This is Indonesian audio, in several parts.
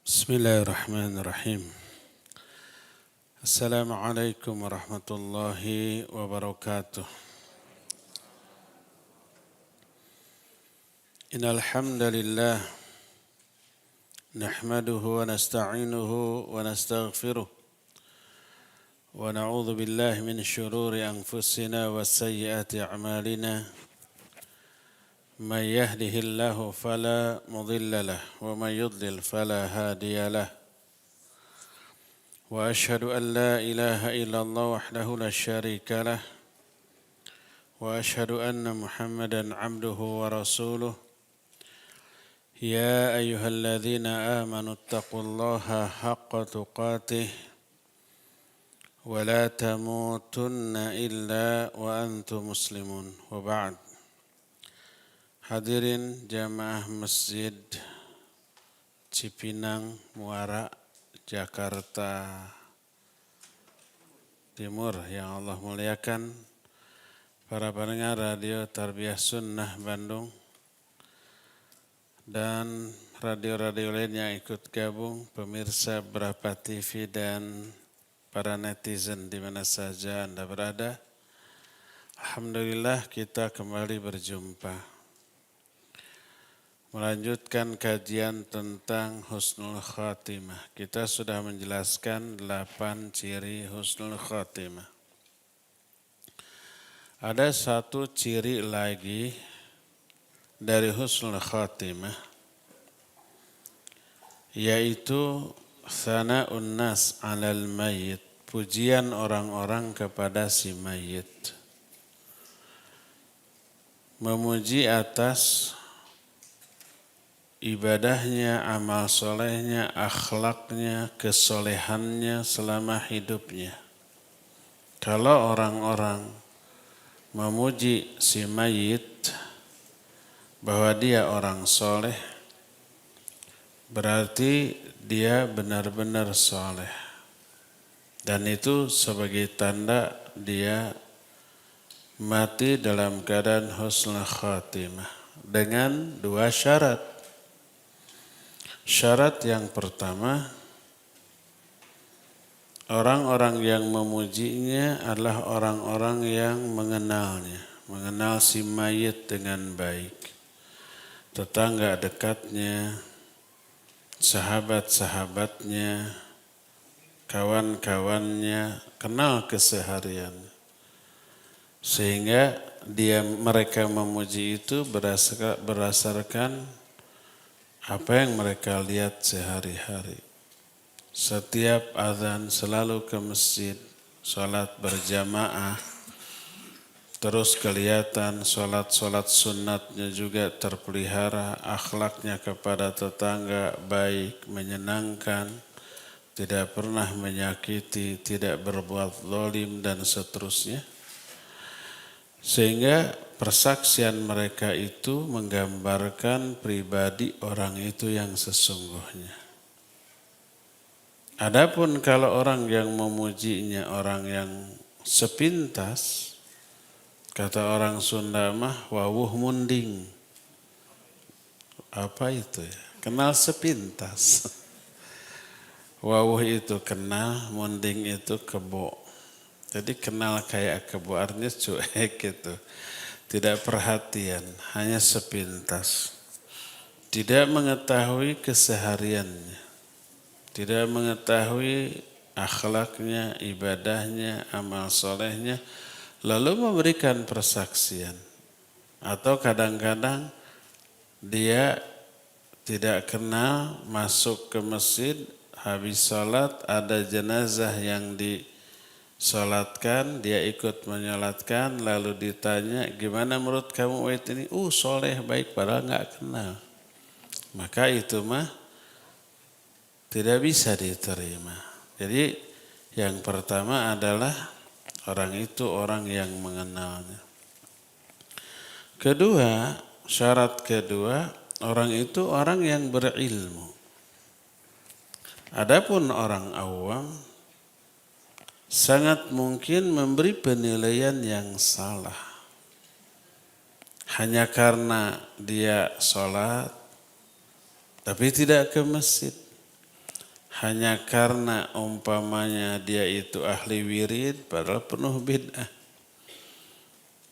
Bismillahirrahmanirrahim. Assalamualaikum warahmatullahi wabarakatuh. Innal hamdalillah nahmaduhu wa nasta'inuhu wa nastaghfiruh wa na'udzu billahi min shururi anfusina wa sayyiati a'malina. من يهده الله فلا مضل له ومن يضلل فلا هادي له وأشهد أن لا إله إلا الله وحده لا شريك له وأشهد أن محمدا عبده ورسوله يا أيها الذين آمنوا اتقوا الله حق تقاته ولا تموتن إلا وأنتم مسلمون وبعد. Hadirin jamaah Masjid Cipinang, Muara, Jakarta Timur yang Allah muliakan, para pendengar Radio Tarbiyah Sunnah Bandung dan radio-radio lain yang ikut gabung, pemirsa Berapa TV dan para netizen di mana saja Anda berada. Alhamdulillah kita kembali berjumpa. Melanjutkan kajian tentang husnul khatimah. Kita sudah menjelaskan 8 ciri husnul khatimah. Ada satu ciri lagi dari husnul khatimah, yaitu thana'un nas 'alal mayyit, pujian orang-orang kepada si mayit. Memuji atas ibadahnya, amal solehnya, akhlaknya, kesolehannya selama hidupnya. Kalau orang-orang memuji si mayit bahwa dia orang soleh, berarti dia benar-benar soleh. Dan itu sebagai tanda dia mati dalam keadaan husnul khatimah dengan 2 syarat. Syarat yang pertama, orang-orang yang memujinya adalah orang-orang yang mengenalnya, mengenal si mayit dengan baik. Tetangga dekatnya, sahabat-sahabatnya, kawan-kawannya, kenal keseharian. Sehingga mereka memuji itu berdasarkan apa yang mereka lihat sehari-hari. Setiap azan selalu ke masjid, sholat berjamaah, terus kelihatan sholat sunnatnya juga terpelihara, akhlaknya kepada tetangga baik, menyenangkan, tidak pernah menyakiti, tidak berbuat zalim dan seterusnya. Sehingga persaksian mereka itu menggambarkan pribadi orang itu yang sesungguhnya. Adapun kalau orang yang memujinya orang yang sepintas, kata orang Sunda mah wawuh munding. Apa itu ya? Kenal sepintas. Wawuh itu kenal, munding itu kebo. Jadi kenal kayak kebo, artinya cuek gitu. Tidak perhatian, hanya sepintas. Tidak mengetahui kesehariannya. Tidak mengetahui akhlaknya, ibadahnya, amal solehnya. Lalu memberikan persaksian. Atau kadang-kadang dia tidak kenal, masuk ke masjid, habis sholat ada jenazah yang disolatkan, dia ikut menyolatkan, lalu ditanya, gimana menurut kamu wait ini? Soleh, baik, padahal nggak kenal. Maka itu mah tidak bisa diterima. Jadi yang pertama adalah orang itu orang yang mengenalnya. Kedua, syarat kedua, orang itu orang yang berilmu. Adapun orang awam sangat mungkin memberi penilaian yang salah. Hanya karena dia sholat, tapi tidak ke masjid. hanya karena umpamanya dia itu ahli wirid padahal penuh bid'ah.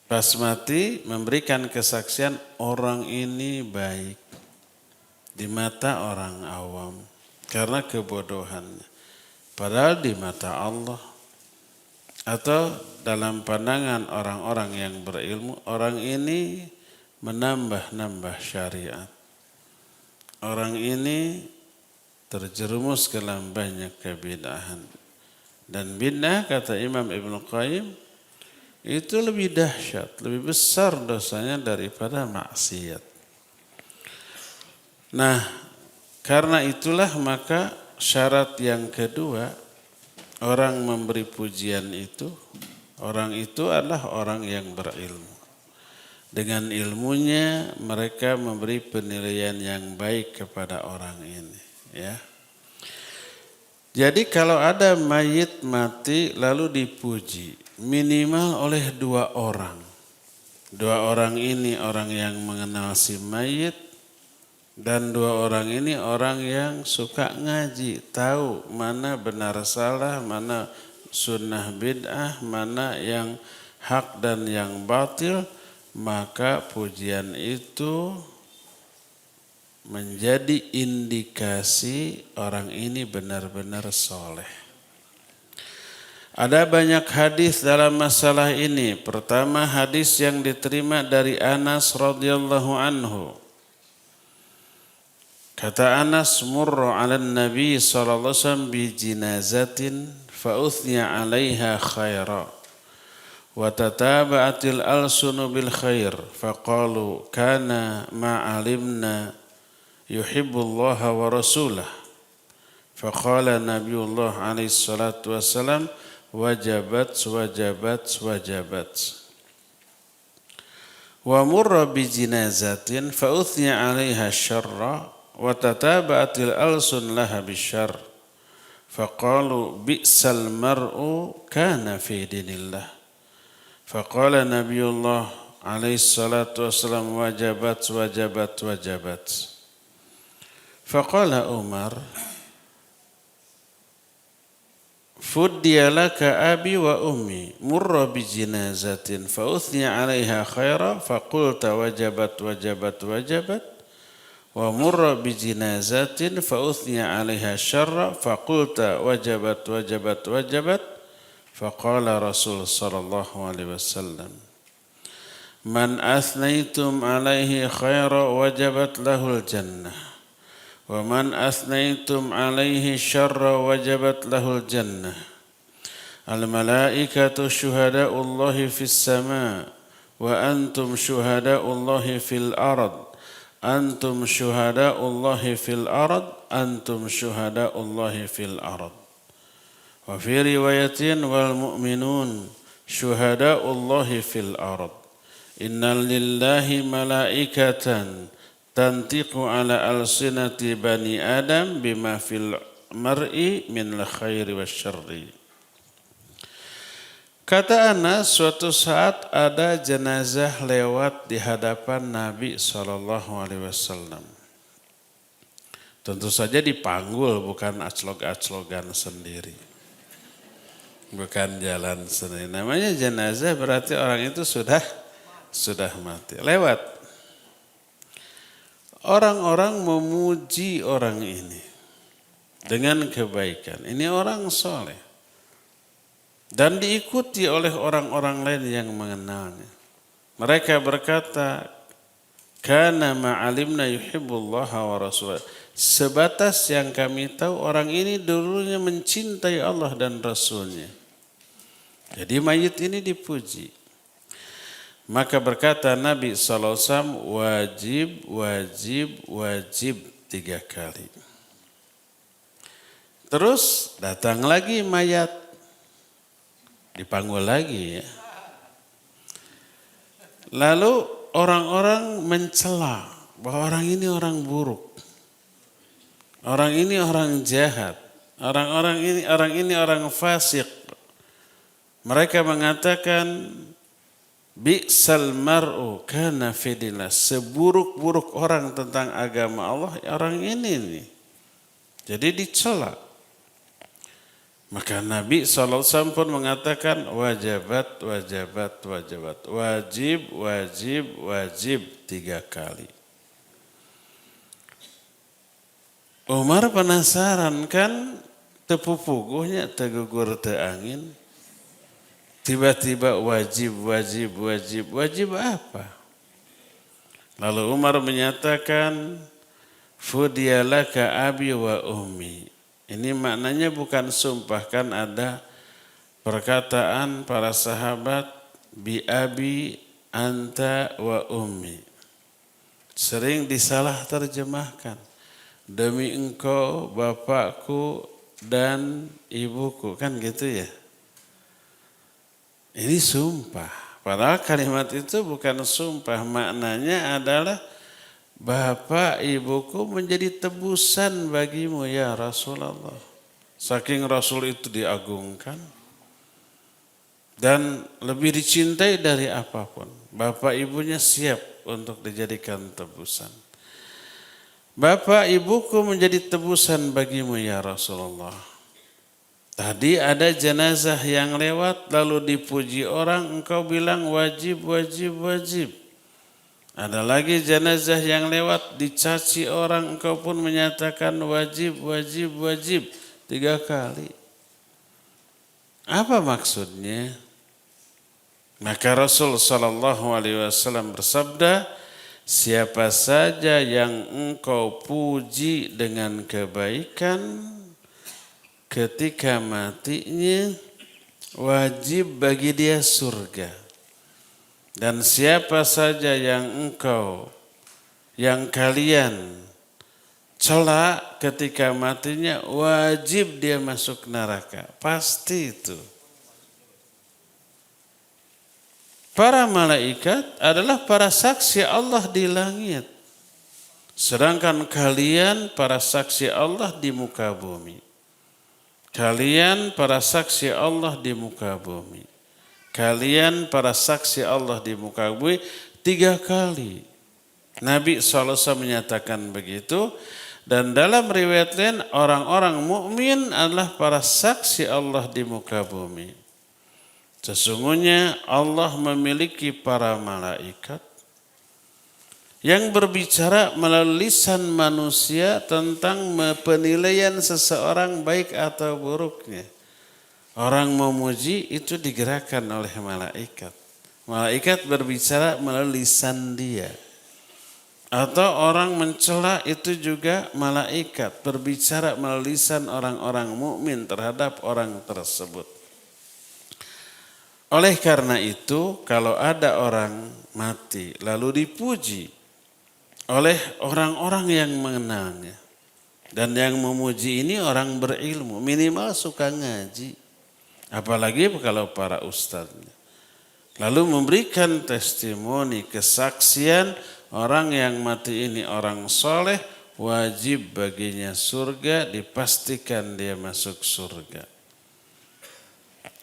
Pas mati memberikan kesaksian orang ini baik di mata orang awam karena kebodohannya. Padahal di mata Allah atau dalam pandangan orang-orang yang berilmu, orang ini menambah-nambah syariat. Orang ini terjerumus ke dalam banyak kebid'ahan. Dan bid'ah kata Imam Ibnu Qayyim itu lebih dahsyat, lebih besar dosanya daripada maksiat. Nah, karena itulah maka syarat yang kedua orang memberi pujian itu, orang itu adalah orang yang berilmu. Dengan ilmunya mereka memberi penilaian yang baik kepada orang ini. Ya. Jadi kalau ada mayit mati lalu dipuji, minimal oleh dua orang. Dua orang ini orang yang mengenal si mayit, dan dua orang ini orang yang suka ngaji, tahu mana benar salah, mana sunnah bid'ah, mana yang hak dan yang batil, maka pujian itu menjadi indikasi orang ini benar-benar soleh. Ada banyak hadis dalam masalah ini. Pertama hadis yang diterima dari Anas radhiyallahu anhu. Kata Anas, murra 'ala Nabi sallallahu alaihi wasallam bi jinazatin fa uthniya 'alaiha khaira wa tataba'atil alsunu bil khair fa qalu kana ma 'alimna yuhibbullaha wa rasulah fa qala Nabiullah alaihi salatu wasallam wajabat wa murra bi jinazatin fa uthniya 'alaiha syarra wa tataba'atil alsun laha bisyarr faqalu bi'sal mar'u kana fi dinillah faqala Nabiullah alaihi salatu wassalam wajabat faqala Umar fuddiya laka abi wa ummi murra bi jinazatin fa uthniya 'alaiha khaira faqulta wajabat wa murra bi jinazatin fa uthniya 'alaiha syarra faqulta wajabat faqala Rasul sallallahu alaihi wasallam man athnaitum 'alaihi khaira wajabat lahul jannah wa man athnaitum 'alaihi syarra wajabat lahul jannah al malaikatu syuhada'ullahi fis sama wa antum syuhada'ullahi fil ard antum syuhada'ullahi fil ard antum syuhada'ullahi fil ard wa fi riwayatin wal mu'minun syuhada'ullahi fil ard innal lillahi malaikatan tantiqu ala alsinati bani adam bima fil mar'i min al khairi wasyarri. Kata Anas, suatu saat ada jenazah lewat di hadapan Nabi SAW. Tentu saja dipanggul, bukan aclog-aclogan sendiri. Bukan jalan sendiri. Namanya jenazah berarti orang itu sudah mati. Lewat. Orang-orang memuji orang ini dengan kebaikan. Ini orang soleh. Dan diikuti oleh orang-orang lain yang mengenalnya. Mereka berkata, kana ma'alimna yuhibbullaha wa rasulah. Sebatas yang kami tahu orang ini dulunya mencintai Allah dan Rasulnya. Jadi mayit ini dipuji. Maka berkata Nabi SAW, wajib 3 kali. Terus datang lagi mayat. Dipanggul lagi ya. Lalu orang-orang mencela bahwa orang ini orang buruk. Orang ini orang jahat. Orang ini orang fasik. Mereka mengatakan bi'sal mar'u kana fi dinillah. Seburuk-buruk orang tentang agama Allah orang ini nih. Jadi dicela. Maka Nabi SAW pun mengatakan wajibat, wajibat, wajibat. Wajib, wajib, wajib 3 kali. Umar penasaran kan tepupuguhnya tegugur te angin. Tiba-tiba wajib, wajib, wajib, wajib apa? Lalu Umar menyatakan fudiyalaka abi wa ummi. Ini maknanya bukan sumpah, kan ada perkataan para sahabat bi abi anta wa ummi. Sering disalah terjemahkan. Demi engkau, bapakku dan ibuku, kan gitu ya. Ini sumpah. Padahal kalimat itu bukan sumpah, maknanya adalah bapak ibuku menjadi tebusan bagimu ya Rasulullah. Saking Rasul itu diagungkan dan lebih dicintai dari apapun. Bapak ibunya siap untuk dijadikan tebusan. Bapak ibuku menjadi tebusan bagimu ya Rasulullah. Tadi ada jenazah yang lewat lalu dipuji orang, engkau bilang wajib, wajib, wajib. Ada lagi jenazah yang lewat dicaci orang, engkau pun menyatakan wajib, wajib, wajib 3 kali. Apa maksudnya? Maka Rasul SAW bersabda, siapa saja yang engkau puji dengan kebaikan, ketika matinya wajib bagi dia surga. Dan siapa saja yang kalian cela ketika matinya wajib dia masuk neraka. Pasti itu. Para malaikat adalah para saksi Allah di langit. Sedangkan kalian para saksi Allah di muka bumi. Kalian para saksi Allah di muka bumi. Kalian para saksi Allah di muka bumi 3 kali. Nabi SAW menyatakan begitu. Dan dalam riwayat lain orang-orang mukmin adalah para saksi Allah di muka bumi. Sesungguhnya Allah memiliki para malaikat yang berbicara melalui lisan manusia tentang penilaian seseorang baik atau buruknya. Orang memuji itu digerakkan oleh malaikat. Malaikat berbicara melalui lisan dia. Atau orang mencela itu juga malaikat berbicara melalui lisan orang-orang mukmin terhadap orang tersebut. Oleh karena itu, kalau ada orang mati lalu dipuji oleh orang-orang yang mengenalnya. Dan yang memuji ini orang berilmu, minimal suka ngaji. Apalagi kalau para ustadznya. Lalu memberikan testimoni, kesaksian orang yang mati ini orang soleh, wajib baginya surga, dipastikan dia masuk surga.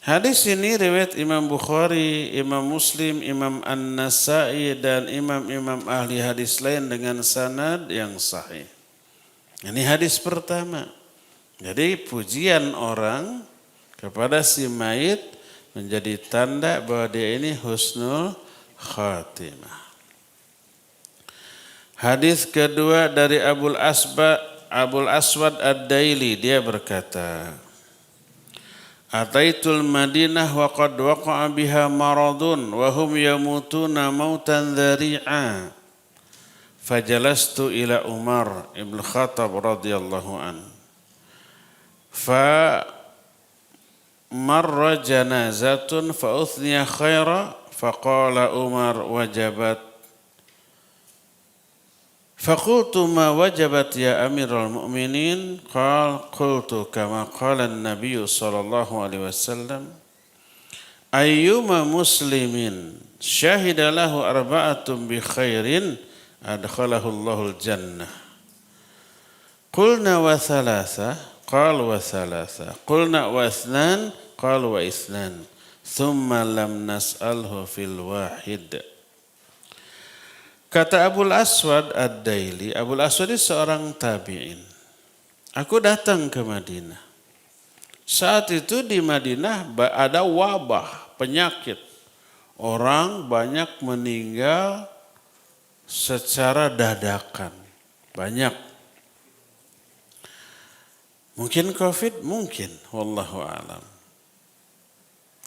Hadis ini riwayat Imam Bukhari, Imam Muslim, Imam An-Nasai dan imam-imam ahli hadis lain dengan sanad yang sahih. Ini hadis pertama. Jadi pujian orang kepada si mayit menjadi tanda bahwa dia ini husnul khatimah. Hadis kedua dari Abul Aswad Ad-Daili, dia berkata, Ataitul Madinah wa qad waqa'a biha maradun wa hum yamutuna mautan dhari'a. Fajalastu ila Umar ibn Khattab radhiyallahu an. Fa marra janazatun fa uthniya khaira faqala Umar wajabat. فقلت ما وجبت يا أمير المؤمنين قال قلت كما قال النبي صلى الله عليه وسلم أيما مسلم شهد له 4 بخير أدخله الله الجنة قلنا و3 قال و3 قلنا و2 قال و2 ثم لم نسأله في الواحد. Kata Abul Aswad Ad-Daili, Abul Aswad itu seorang tabi'in. Aku datang ke Madinah. Saat itu di Madinah ada wabah, penyakit. Orang banyak meninggal secara dadakan. Banyak. Mungkin COVID? Mungkin. Wallahu a'lam.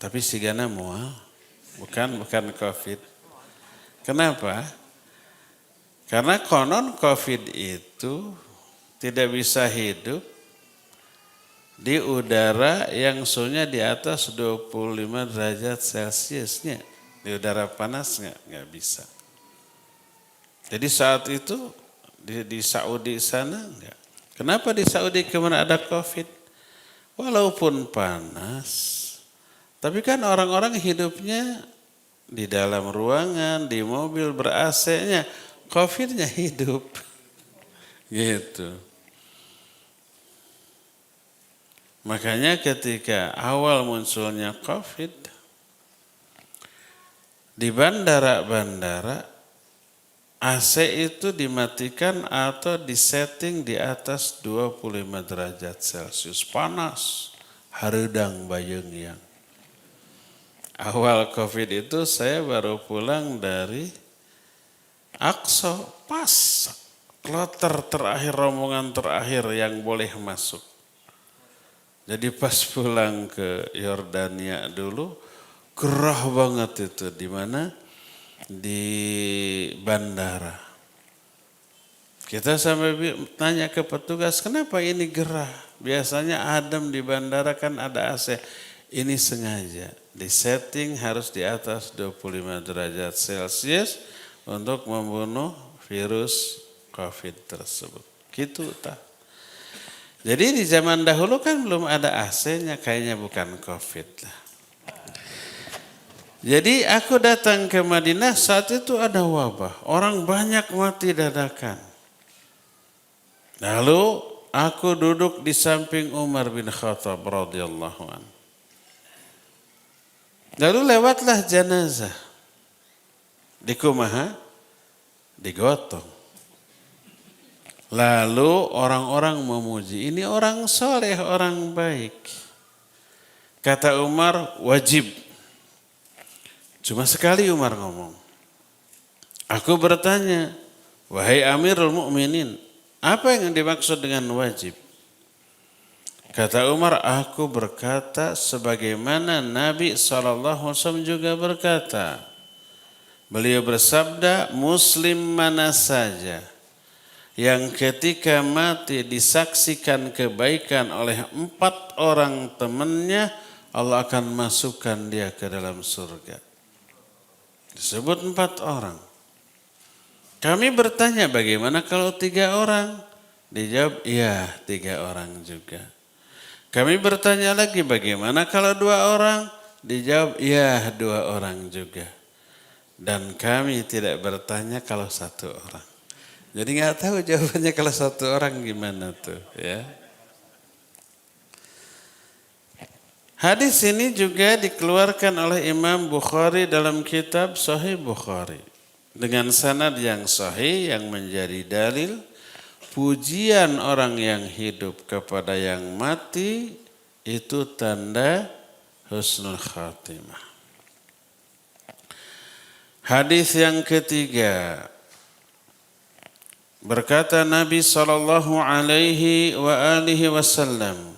Tapi sigana mual. Bukan COVID. Kenapa? Karena konon COVID itu tidak bisa hidup di udara yang suhunya di atas 25 derajat Celciusnya. Di udara panas nggak bisa. Jadi saat itu di Saudi sana enggak. Kenapa di Saudi kemarin ada COVID? Walaupun panas, tapi kan orang-orang hidupnya di dalam ruangan, di mobil ber-AC-nya, COVID-nya hidup. Gitu. Makanya ketika awal munculnya COVID, di bandara-bandara AC itu dimatikan atau disetting di atas 25 derajat Celcius. Panas, hareudang bayeung yang. Awal COVID itu saya baru pulang dari Aqsa, pas kloter terakhir, rombongan terakhir yang boleh masuk. Jadi pas pulang ke Yordania dulu, gerah banget itu. Di mana? Di bandara. Kita sampai tanya ke petugas, kenapa ini gerah? Biasanya adem di bandara kan ada AC. Ini sengaja disetting harus di atas 25 derajat Celcius untuk membunuh virus COVID tersebut. Gitu tak. Jadi di zaman dahulu kan belum ada AC-nya, kayaknya bukan COVID lah. Jadi aku datang ke Madinah, saat itu ada wabah. Orang banyak mati dadakan. Lalu aku duduk di samping Umar bin Khattab radhiyallahu anhu. Lalu lewatlah jenazah. Di kumaha? Digotong. Lalu orang-orang memuji, ini orang soleh, orang baik. Kata Umar, wajib. Cuma sekali Umar ngomong. Aku bertanya, wahai Amirul Mukminin, apa yang dimaksud dengan wajib? Kata Umar, aku berkata sebagaimana Nabi SAW juga berkata. Beliau bersabda, Muslim mana saja yang ketika mati disaksikan kebaikan oleh 4 orang temannya, Allah akan masukkan dia ke dalam surga. Disebut 4 orang. Kami bertanya bagaimana kalau 3 orang? Dijawab, iya 3 orang juga. Kami bertanya lagi bagaimana kalau 2 orang? Dijawab, iya 2 orang juga. Dan kami tidak bertanya kalau 1 orang. Jadi nggak tahu jawabannya kalau 1 orang gimana tuh ya. Hadis ini juga dikeluarkan oleh Imam Bukhari dalam kitab Sahih Bukhari. Dengan sanad yang sahih yang menjadi dalil pujian orang yang hidup kepada yang mati itu tanda husnul khatimah. Hadis yang ketiga. Berkata Nabi sallallahu alaihi wa alihi wasallam,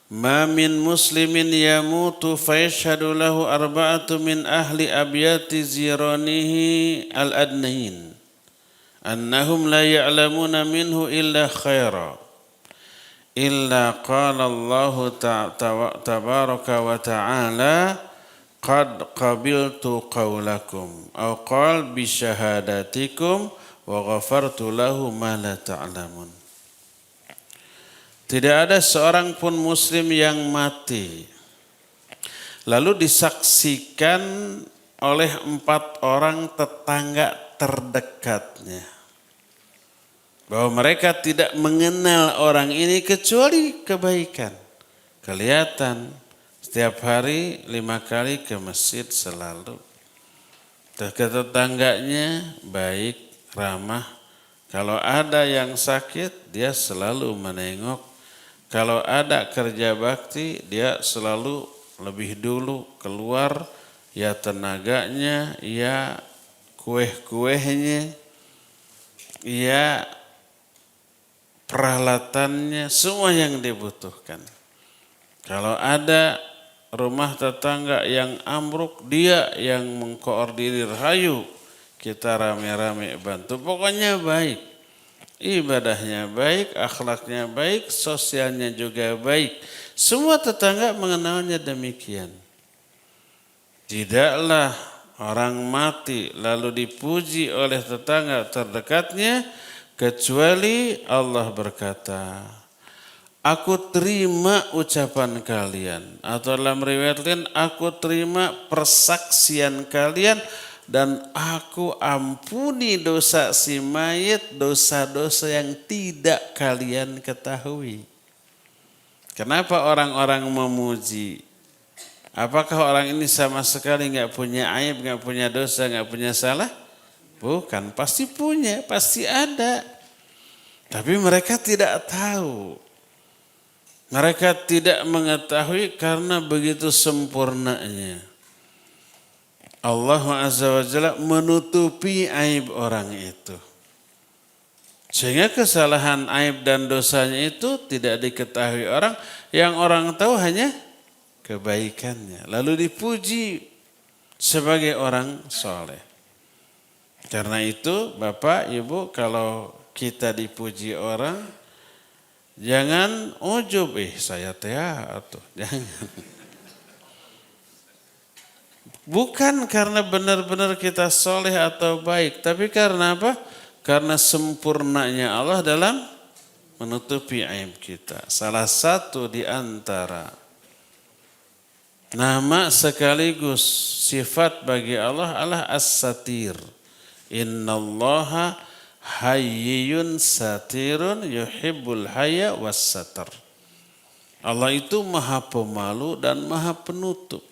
"Ma min muslimin yamutu fa yashhadu lahu arba'atu min ahli abyati ziranihi al-adnain annahum la ya'lamuna minhu illa khaira illa qala Allah tabaraka wa ta'ala qad qabiltu qawlakum aw qala bi syahadatikum wa ghafartu lahu ma la ta'lamun." Tidak ada seorang pun muslim yang mati lalu disaksikan oleh 4 orang tetangga terdekatnya bahwa mereka tidak mengenal orang ini kecuali kebaikan. Kelihatan setiap hari 5 kali ke masjid selalu. Tetangganya baik, ramah. Kalau ada yang sakit, dia selalu menengok. Kalau ada kerja bakti, dia selalu lebih dulu keluar, ya tenaganya, ya kue-kuehnya, ya peralatannya, semua yang dibutuhkan. Kalau ada rumah tetangga yang ambruk, dia yang mengkoordinir, hayu kita rame-rame bantu. Pokoknya baik, ibadahnya baik, akhlaknya baik, sosialnya juga baik. Semua tetangga mengenalnya demikian. Tidaklah orang mati lalu dipuji oleh tetangga terdekatnya, kecuali Allah berkata, aku terima ucapan kalian. Atau dalam riwayat lain, aku terima persaksian kalian dan aku ampuni dosa si mayit, dosa-dosa yang tidak kalian ketahui. Kenapa orang-orang memuji? Apakah orang ini sama sekali nggak punya aib, nggak punya dosa, nggak punya salah? Bukan, pasti punya, pasti ada. Tapi mereka tidak tahu. Mereka tidak mengetahui karena begitu sempurnanya Allah Azza wa Jalla menutupi aib orang itu. Sehingga kesalahan, aib dan dosanya itu tidak diketahui orang. Yang orang tahu hanya kebaikannya. Lalu dipuji sebagai orang soleh. Karena itu Bapak, Ibu, kalau kita dipuji orang, jangan ujub, saya teh atau jangan. Bukan karena benar-benar kita soleh atau baik, tapi karena apa? Karena sempurnanya Allah dalam menutupi aib kita. Salah satu di antara nama sekaligus sifat bagi Allah adalah As-Satir. Innallaha hayyun satirun yuhibbul hayya was-satar. Allah itu maha pemalu dan maha penutup.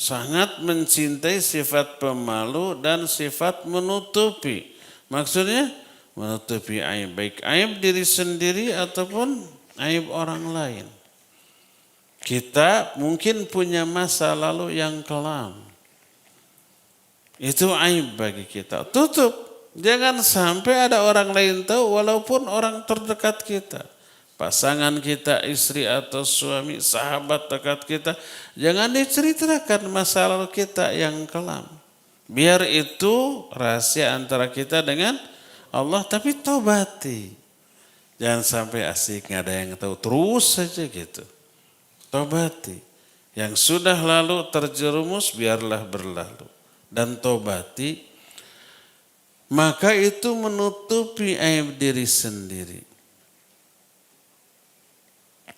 Sangat mencintai sifat pemalu dan sifat menutupi. Maksudnya menutupi aib, baik aib diri sendiri ataupun aib orang lain. Kita mungkin punya masa lalu yang kelam. Itu aib bagi kita. Tutup. Jangan sampai ada orang lain tahu walaupun orang terdekat kita. Pasangan kita, istri atau suami, sahabat dekat kita. Jangan diceritakan masa lalu kita yang kelam. Biar itu rahasia antara kita dengan Allah, tapi tobati. Jangan sampai asik nggak ada yang tahu, terus saja gitu. Tobati. Yang sudah lalu terjerumus biarlah berlalu. Dan tobati, maka itu menutupi aib diri sendiri.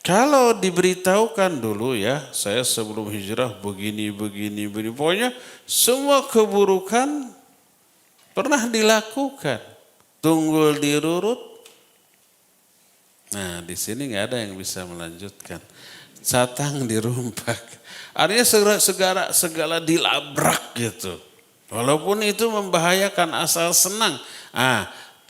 Kalau diberitahukan dulu ya, saya sebelum hijrah begini. Pokoknya semua keburukan pernah dilakukan. Tunggul dirurut. Nah di sini nggak ada yang bisa melanjutkan. Catang dirumpak. Artinya segala dilabrak gitu. Walaupun itu membahayakan asal senang.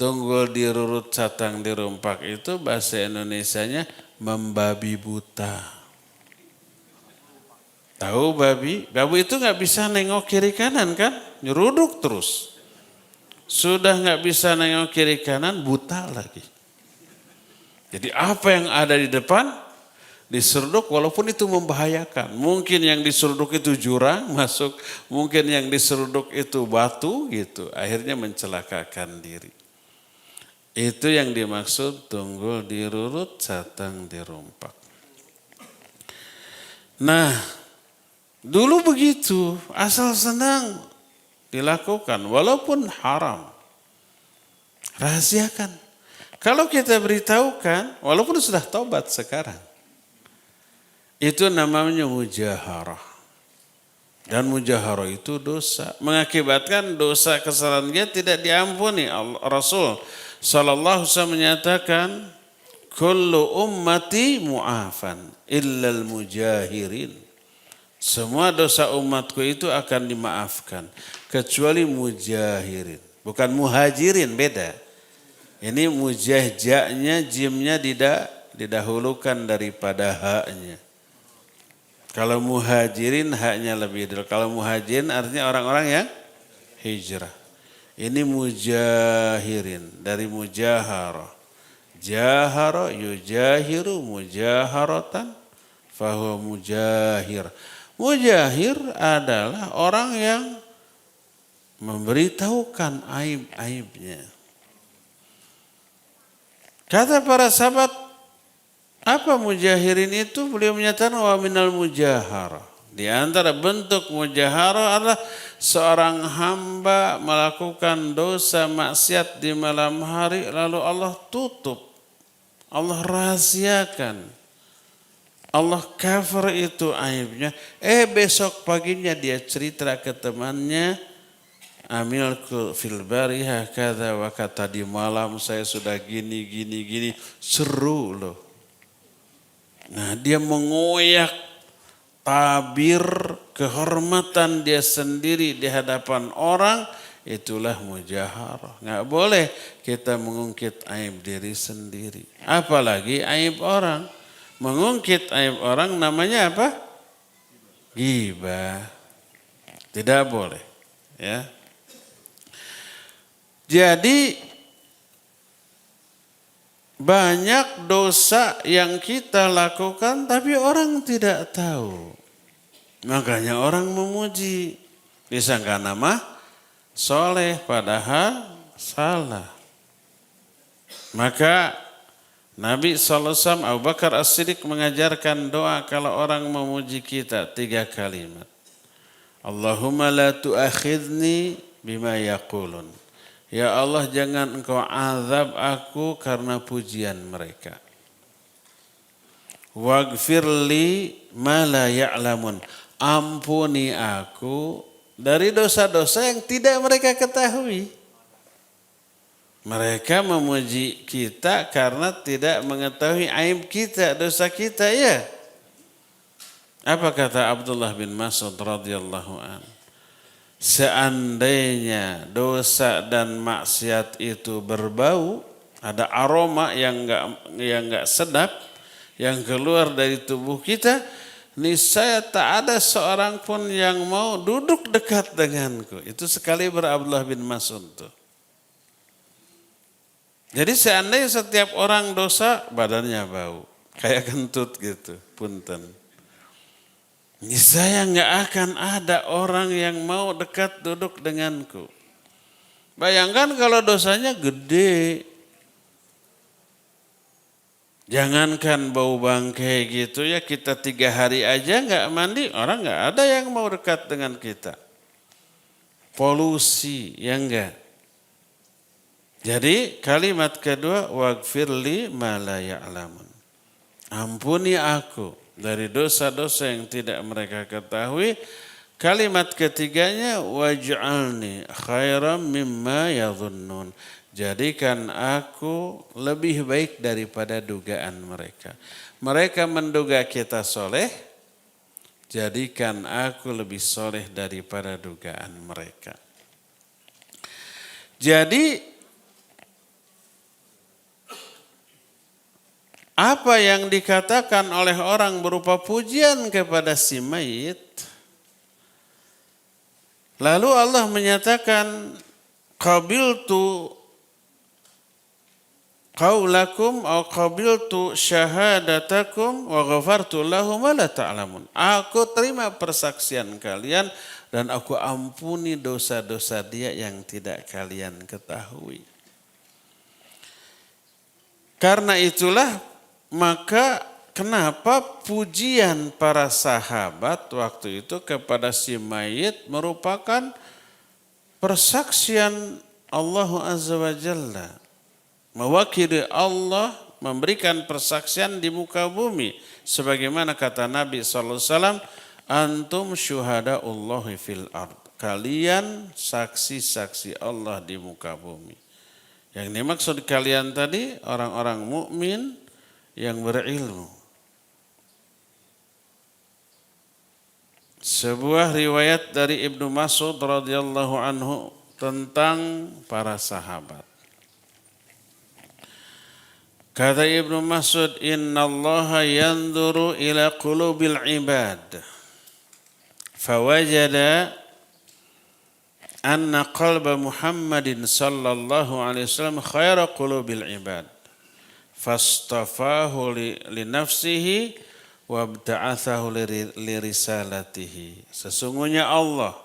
Tunggul dirurut, catang dirumpak itu bahasa Indonesianya membabi buta. Tahu babi? Babi itu nggak bisa nengok kiri kanan kan? Nyeruduk terus. Sudah nggak bisa nengok kiri kanan, buta lagi. Jadi apa yang ada di depan diseruduk walaupun itu membahayakan. Mungkin yang diseruduk itu jurang masuk, mungkin yang diseruduk itu batu gitu. Akhirnya mencelakakan diri. Itu yang dimaksud tunggul dirurut, catang dirumpak. Nah, dulu begitu, asal senang dilakukan walaupun haram. Rahasiakan. Kalau kita beritahukan, walaupun sudah taubat sekarang. Itu namanya mujaharah. Dan mujaharah itu dosa. Mengakibatkan dosa kesalahan dia tidak diampuni. Rasul sallallahu alaihi wasallam menyatakan, kullu ummati mu'afan illal mujahirin. Semua dosa umatku itu akan dimaafkan. Kecuali mujahirin. Bukan muhajirin, beda. Ini mujahja'nya, jimnya didahulukan daripada haknya. Kalau muhajirin haknya lebih dulu. Kalau muhajirin artinya orang-orang yang hijrah. Ini mujahirin dari mujaharah. Jahara yujahiru mujaharatan fahuwa mujahir. Mujahir adalah orang yang memberitahukan aib-aibnya. Kata para sahabat, apa mujahirin itu? Beliau menyatakan wa minal mujahara. Di antara bentuk mujahara adalah seorang hamba melakukan dosa maksiat di malam hari lalu Allah tutup. Allah rahasiakan. Allah cover itu aibnya. Besok paginya dia cerita ke temannya, amilku fil bariha kata wa kata, di malam saya sudah gini. Seru loh. Nah, dia mengoyak tabir kehormatan dia sendiri di hadapan orang, itulah mujaharah. Nggak boleh kita mengungkit aib diri sendiri. Apalagi aib orang. Mengungkit aib orang namanya apa? Ghibah. Tidak boleh. Ya. Jadi banyak dosa yang kita lakukan tapi orang tidak tahu. Makanya orang memuji. Disangka nama soleh padahal salah. Maka Nabi SAW, Abu Bakar As-Siddiq mengajarkan doa kalau orang memuji kita 3 kalimat. Allahumma la tu'akhidni bima yaqulun. Ya Allah, jangan engkau azab aku karena pujian mereka. Waghfirli ma la ya'lamun. Ampuni aku dari dosa-dosa yang tidak mereka ketahui. Mereka memuji kita karena tidak mengetahui aib kita, dosa kita ya. Apa kata Abdullah bin Mas'ud radhiyallahu anhu? Seandainya dosa dan maksiat itu berbau, ada aroma yang enggak sedap yang keluar dari tubuh kita, niscaya tak ada seorang pun yang mau duduk dekat denganku. Itu sekali Abdullah bin Mas'ud tuh. Jadi seandainya setiap orang dosa badannya bau, kayak kentut gitu, punten. Niscaya nggak akan ada orang yang mau dekat duduk denganku. Bayangkan kalau dosanya gede. Jangankan bau bangkai gitu ya, kita 3 hari aja nggak mandi, orang nggak ada yang mau dekat dengan kita. Polusi, ya enggak. Jadi kalimat kedua, waghfirli ma la ya'lamun. Ampuni aku dari dosa-dosa yang tidak mereka ketahui. Kalimat ketiganya, waj'alni khairam mimma yadhunnun. Jadikan aku lebih baik daripada dugaan mereka. Mereka menduga kita soleh, jadikan aku lebih soleh daripada dugaan mereka. Jadi apa yang dikatakan oleh orang berupa pujian kepada si mayit, lalu Allah menyatakan qabiltu qaulakum au qabiltu syahadatakum wa ghafartu lahum wa la ta'lamun. Aku terima persaksian kalian dan aku ampuni dosa-dosa dia yang tidak kalian ketahui. Karena itulah maka kenapa pujian para sahabat waktu itu kepada si mayit merupakan persaksian Allah Azza wa Jalla. Mewakili Allah memberikan persaksian di muka bumi. Sebagaimana kata Nabi SAW, antum syuhada'ullahi fil ard. Kalian saksi-saksi Allah di muka bumi. Yang dimaksud kalian tadi orang-orang mukmin yang berilmu. Sebuah riwayat dari Ibnu Mas'ud radhiyallahu anhu tentang para sahabat. Kata Ibnu Mas'ud, innallaha yanzuru ila qulubil ibad. Fawajada anna qalba Muhammadin sallallahu alaihi wasallam khaira qulubil ibad. Fastafahu li nafsihi wa bta'athahu li risalatihi. Sesungguhnya Allah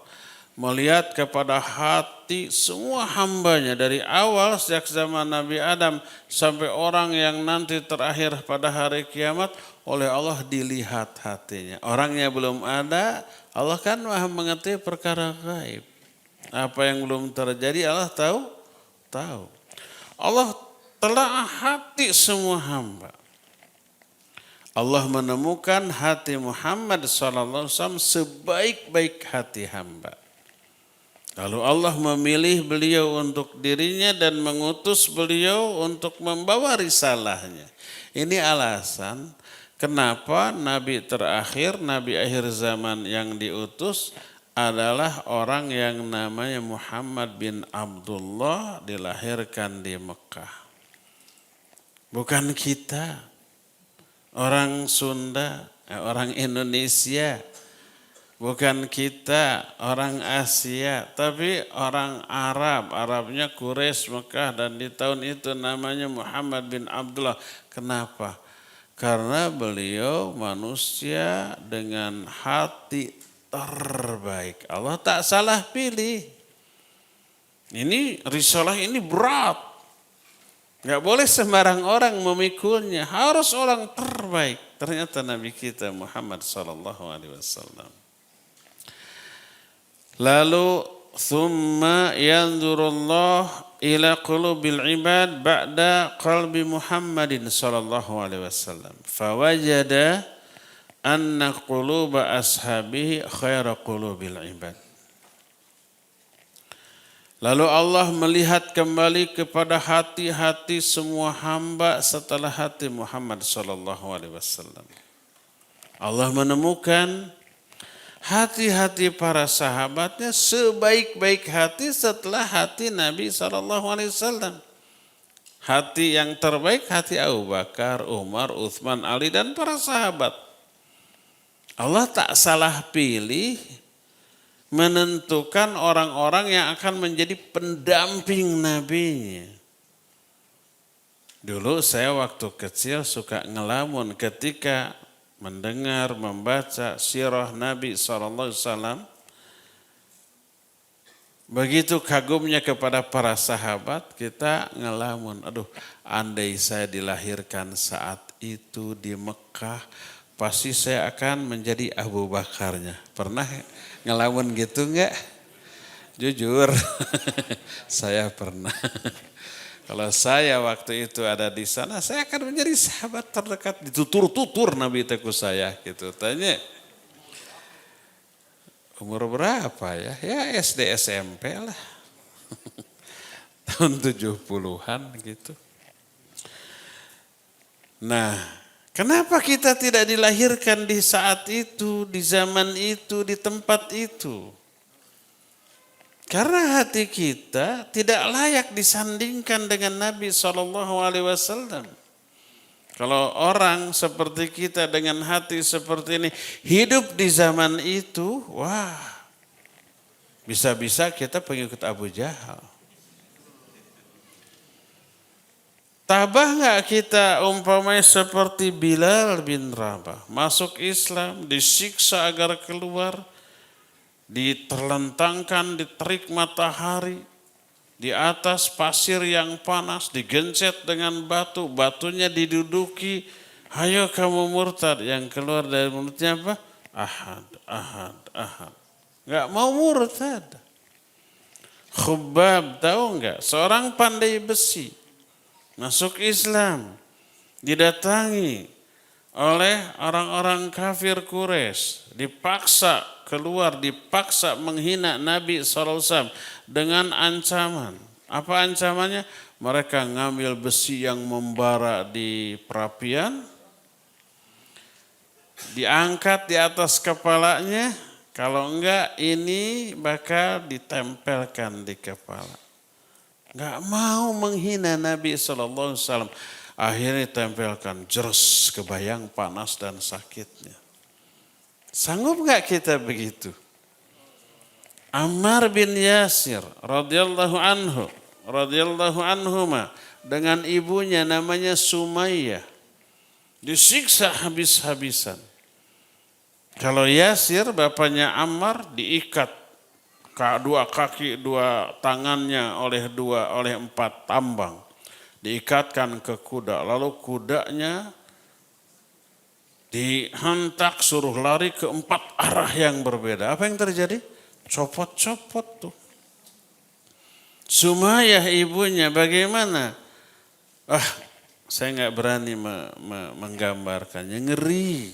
melihat kepada hati semua hambanya dari awal sejak zaman Nabi Adam sampai orang yang nanti terakhir pada hari kiamat, oleh Allah dilihat hatinya. Orangnya belum ada, Allah kan maha mengerti perkara gaib. Apa yang belum terjadi Allah tahu. Allah telah hati semua hamba. Allah menemukan hati Muhammad SAW sebaik-baik hati hamba. Lalu Allah memilih beliau untuk dirinya dan mengutus beliau untuk membawa risalahnya. Ini alasan kenapa Nabi terakhir, Nabi akhir zaman yang diutus adalah orang yang namanya Muhammad bin Abdullah, dilahirkan di Mekah. Bukan kita, orang Sunda, orang Indonesia. Bukan kita, orang Asia, tapi orang Arab. Arabnya Quraisy Mekah dan di tahun itu namanya Muhammad bin Abdullah. Kenapa? Karena beliau manusia dengan hati terbaik. Allah tak salah pilih. Ini risalah ini berat. Gak boleh sembarang orang memikulnya. Harus orang terbaik. Ternyata Nabi kita Muhammad SAW. Lalu thumma yanzurullah ila qulubil ibad ba'da qalbi Muhammadin sallallahu alaihi wasallam. Fawajada anna quluba ashabihi khaira qulubil ibad. Lalu Allah melihat kembali kepada hati-hati semua hamba setelah hati Muhammad sallallahu alaihi wasallam. Allah menemukan hati-hati para sahabatnya sebaik-baik hati setelah hati Nabi SAW. Hati yang terbaik hati Abu Bakar, Umar, Uthman, Ali dan para sahabat. Allah tak salah pilih menentukan orang-orang yang akan menjadi pendamping Nabi-Nya. Dulu saya waktu kecil suka ngelamun ketika mendengar, membaca sirah Nabi SAW. Begitu kagumnya kepada para sahabat, kita ngelamun. Aduh, andai saya dilahirkan saat itu di Mekah, pasti saya akan menjadi Abu Bakarnya. Pernah ngelamun gitu enggak? Jujur, saya pernah. Kalau saya waktu itu ada di sana, saya akan menjadi sahabat terdekat. Ditutur-tutur Nabi teku saya gitu. Tanya, umur berapa ya? Ya SD SMP lah. Tahun 70-an gitu. Nah, kenapa kita tidak dilahirkan di saat itu, di zaman itu, di tempat itu? Karena hati kita tidak layak disandingkan dengan Nabi SAW. Kalau orang seperti kita dengan hati seperti ini hidup di zaman itu, wah, bisa-bisa kita pengikut Abu Jahal. Tabah nggak kita umpamanya seperti Bilal bin Rabah, masuk Islam, disiksa agar keluar, diterlentangkan di terik matahari, di atas pasir yang panas, digencet dengan batu, batunya diduduki, ayo kamu murtad. Yang keluar dari mulutnya apa? Ahad, ahad, ahad. Gak mau murtad. Khubbab tahu enggak? Seorang pandai besi, masuk Islam, didatangi oleh orang-orang kafir Quraisy, dipaksa keluar, dipaksa menghina Nabi SAW dengan ancaman. Apa ancamannya? Mereka ngambil besi yang membara di perapian, diangkat di atas kepalanya, kalau enggak ini bakal ditempelkan di kepala. Enggak mau menghina Nabi SAW. Akhirnya tempelkan, jeros, kebayang panas dan sakitnya. Sanggup gak kita begitu? Ammar bin Yasir radhiyallahu anhuma dengan ibunya namanya Sumayyah disiksa habis-habisan. Kalau Yasir bapaknya Ammar diikat dua kaki, dua tangannya oleh 4 tambang. Diikatkan ke kuda, lalu kudanya dihentak suruh lari ke 4 arah yang berbeda. Apa yang terjadi? Copot-copot tuh. Sumayyah ibunya bagaimana? Saya nggak berani menggambarkannya, ngeri.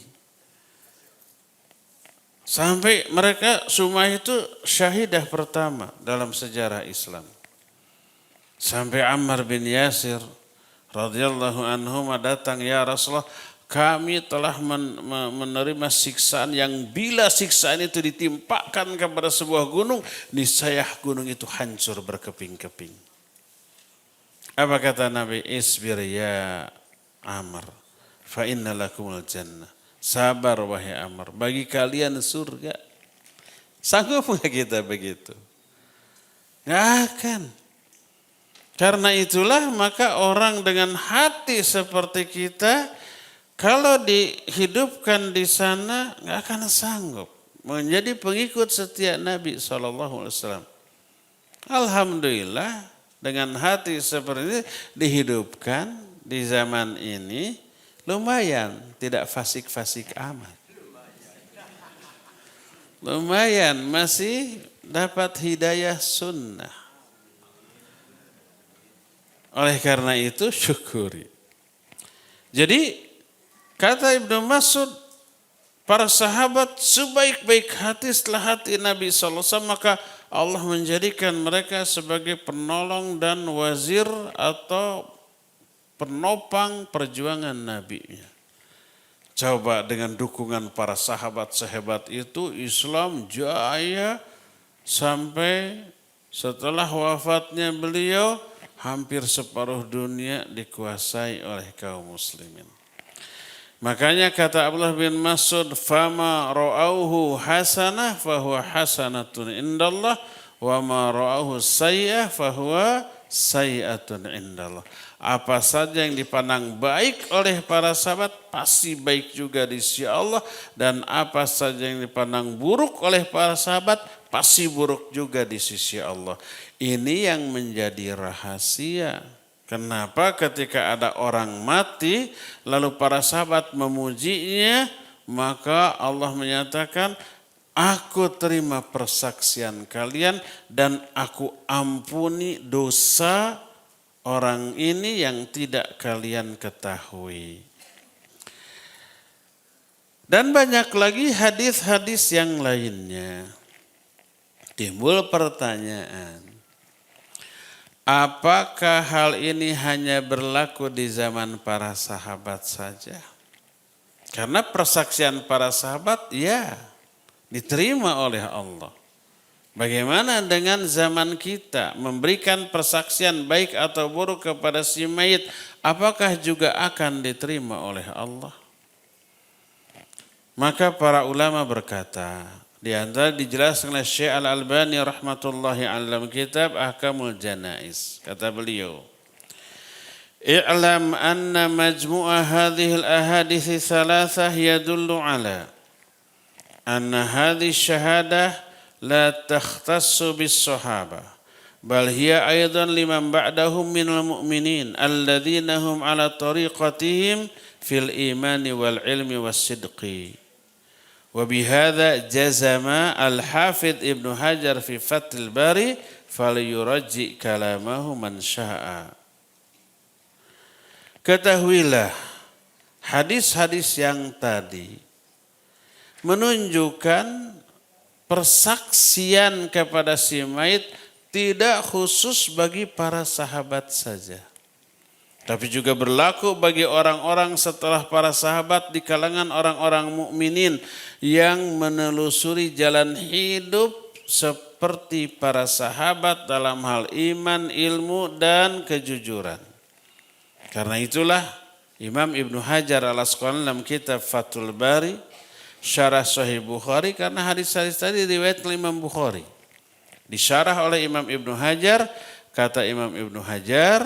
Sampai mereka Sumayyah itu syahidah pertama dalam sejarah Islam. Sampai Ammar bin Yasir radhiyallahu anhu datang, ya Rasulullah, kami telah menerima siksaan yang bila siksaan itu ditimpakan kepada sebuah gunung, niscaya gunung itu hancur berkeping-keping. Apa kata Nabi? Isbir ya Ammar, fa inna lakumul jannah. Sabar wahai Ammar, bagi kalian surga. Sanggup nggak kita begitu? Nggak akan. Karena itulah maka orang dengan hati seperti kita, kalau dihidupkan di sana nggak akan sanggup menjadi pengikut setia Nabi SAW. Alhamdulillah dengan hati seperti ini dihidupkan di zaman ini, lumayan tidak fasik-fasik amat. Lumayan masih dapat hidayah sunnah. Oleh karena itu syukuri. Jadi kata Ibnu Mas'ud, para sahabat sebaik-baik hati setelah hati Nabi SAW, maka Allah menjadikan mereka sebagai penolong dan wazir atau penopang perjuangan Nabi-Nya. Coba dengan dukungan para sahabat sehebat itu, Islam jaya sampai setelah wafatnya beliau, hampir separuh dunia dikuasai oleh kaum muslimin. Makanya kata Abdullah bin Mas'ud, fama ra'auhu hasanah fahuwa hasanatun indallah wa ma ra'auhu sayyi'ah fahuwa sayyi'atun indallah. Apa saja yang dipandang baik oleh para sahabat pasti baik juga di sisi Allah, dan apa saja yang dipandang buruk oleh para sahabat pasti buruk juga di sisi Allah. Ini yang menjadi rahasia. Kenapa ketika ada orang mati lalu para sahabat memujinya, maka Allah menyatakan, aku terima persaksian kalian dan aku ampuni dosa orang ini yang tidak kalian ketahui. Dan banyak lagi hadis-hadis yang lainnya. Timbul pertanyaan, apakah hal ini hanya berlaku di zaman para sahabat saja? Karena persaksian para sahabat ya diterima oleh Allah. Bagaimana dengan zaman kita memberikan persaksian baik atau buruk kepada si mayit, apakah juga akan diterima oleh Allah? Maka para ulama berkata, di antara dijelaskan oleh Syekh Al-Albani rahmatullahi alaihi dalam kitab Ahkamul Janaiz. Kata beliau, i'lam anna majmu'a hadhihi al-ahadithi thalathah yadullu ala anna hadhihi syahadah la takhtassu bis-sahabah bal hiya aidan liman ba'dahum minal mu'minin alladhina hum ala tariqatihim fil imani wal ilmi was sidqi. وبهذا جزم الحافظ ابن حجر في فتح الباري فليرجئ كلامه من شاء. Ketahuilah, hadis-hadis yang tadi menunjukkan persaksian kepada si mayit tidak khusus bagi para sahabat saja, tapi juga berlaku bagi orang-orang setelah para sahabat di kalangan orang-orang mukminin yang menelusuri jalan hidup seperti para sahabat dalam hal iman, ilmu, dan kejujuran. Karena itulah Imam Ibnu Hajar al-Asqalani dalam kitab Fathul Bari syarah Sahih Bukhari, karena hadis-hadis tadi riwayat Imam Bukhari disyarah oleh Imam Ibnu Hajar. Kata Imam Ibnu Hajar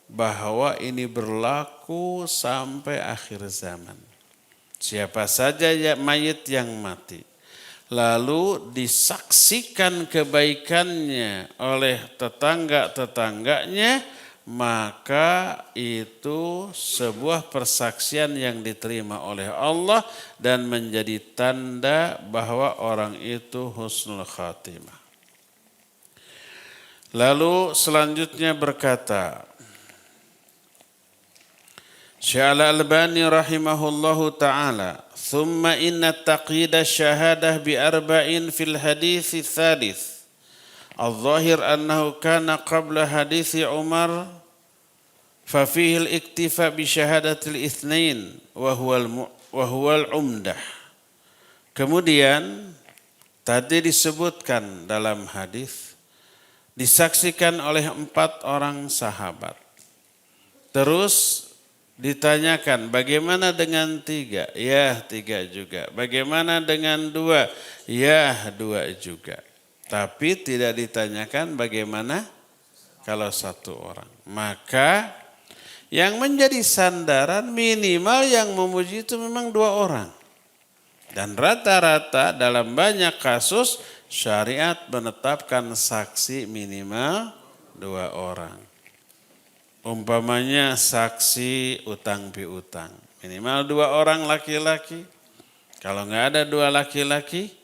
bahwa ini berlaku sampai akhir zaman. Siapa saja mayit yang mati lalu disaksikan kebaikannya oleh tetangga-tetangganya, maka itu sebuah persaksian yang diterima oleh Allah dan menjadi tanda bahwa orang itu husnul khatimah. Lalu selanjutnya berkata Syekh Al-Albani rahimahullahu ta'ala, thumma inna taqyida syahadah bi arba'in fil hadits tsalits al-zahir annahu kana qabla hadithi Umar fa fihi al-iktifa bi syahadatil itsnain wa huwa al-umdah. Kemudian tadi disebutkan dalam hadis disaksikan oleh 4 orang sahabat. Terus ditanyakan bagaimana dengan 3? Ya 3 juga. Bagaimana dengan 2? Ya 2 juga. Tapi tidak ditanyakan bagaimana kalau 1 orang. Maka yang menjadi sandaran minimal yang memuji itu memang 2 orang. Dan rata-rata dalam banyak kasus syariat menetapkan saksi minimal 2 orang. Umpamanya saksi utang piutang. Minimal 2 orang laki-laki. Kalau enggak ada 2 laki-laki,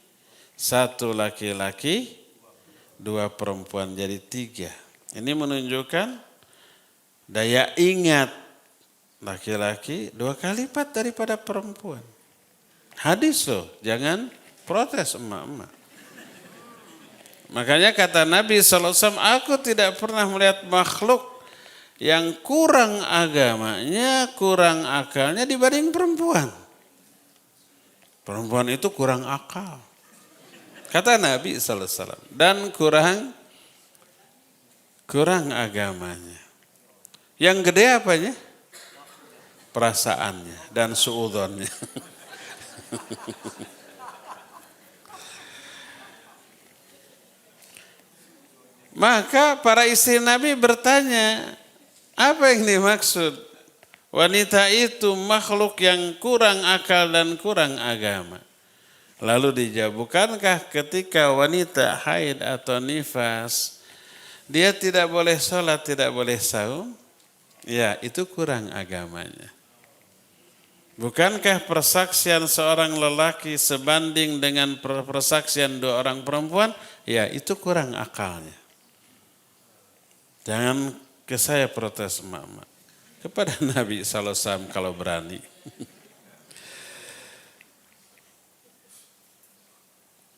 1 laki-laki, 2 perempuan, jadi 3. Ini menunjukkan daya ingat laki-laki 2 kali lipat daripada perempuan. Hadis loh, jangan protes emak-emak. Makanya kata Nabi SAW, aku tidak pernah melihat makhluk yang kurang agamanya, kurang akalnya dibanding perempuan. Perempuan itu kurang akal. Kata Nabi SAW. Dan kurang agamanya. Yang gede apanya? Perasaannya dan suudzonnya. Maka para istri Nabi bertanya, apa yang dimaksud? Wanita itu makhluk yang kurang akal dan kurang agama. Lalu dijawab, bukankah ketika wanita haid atau nifas, dia tidak boleh sholat, tidak boleh saum? Ya, itu kurang agamanya. Bukankah persaksian seorang lelaki sebanding dengan persaksian 2 orang perempuan? Ya, itu kurang akalnya. Jangan ke saya protes emak-emak. Kepada Nabi SAW kalau berani.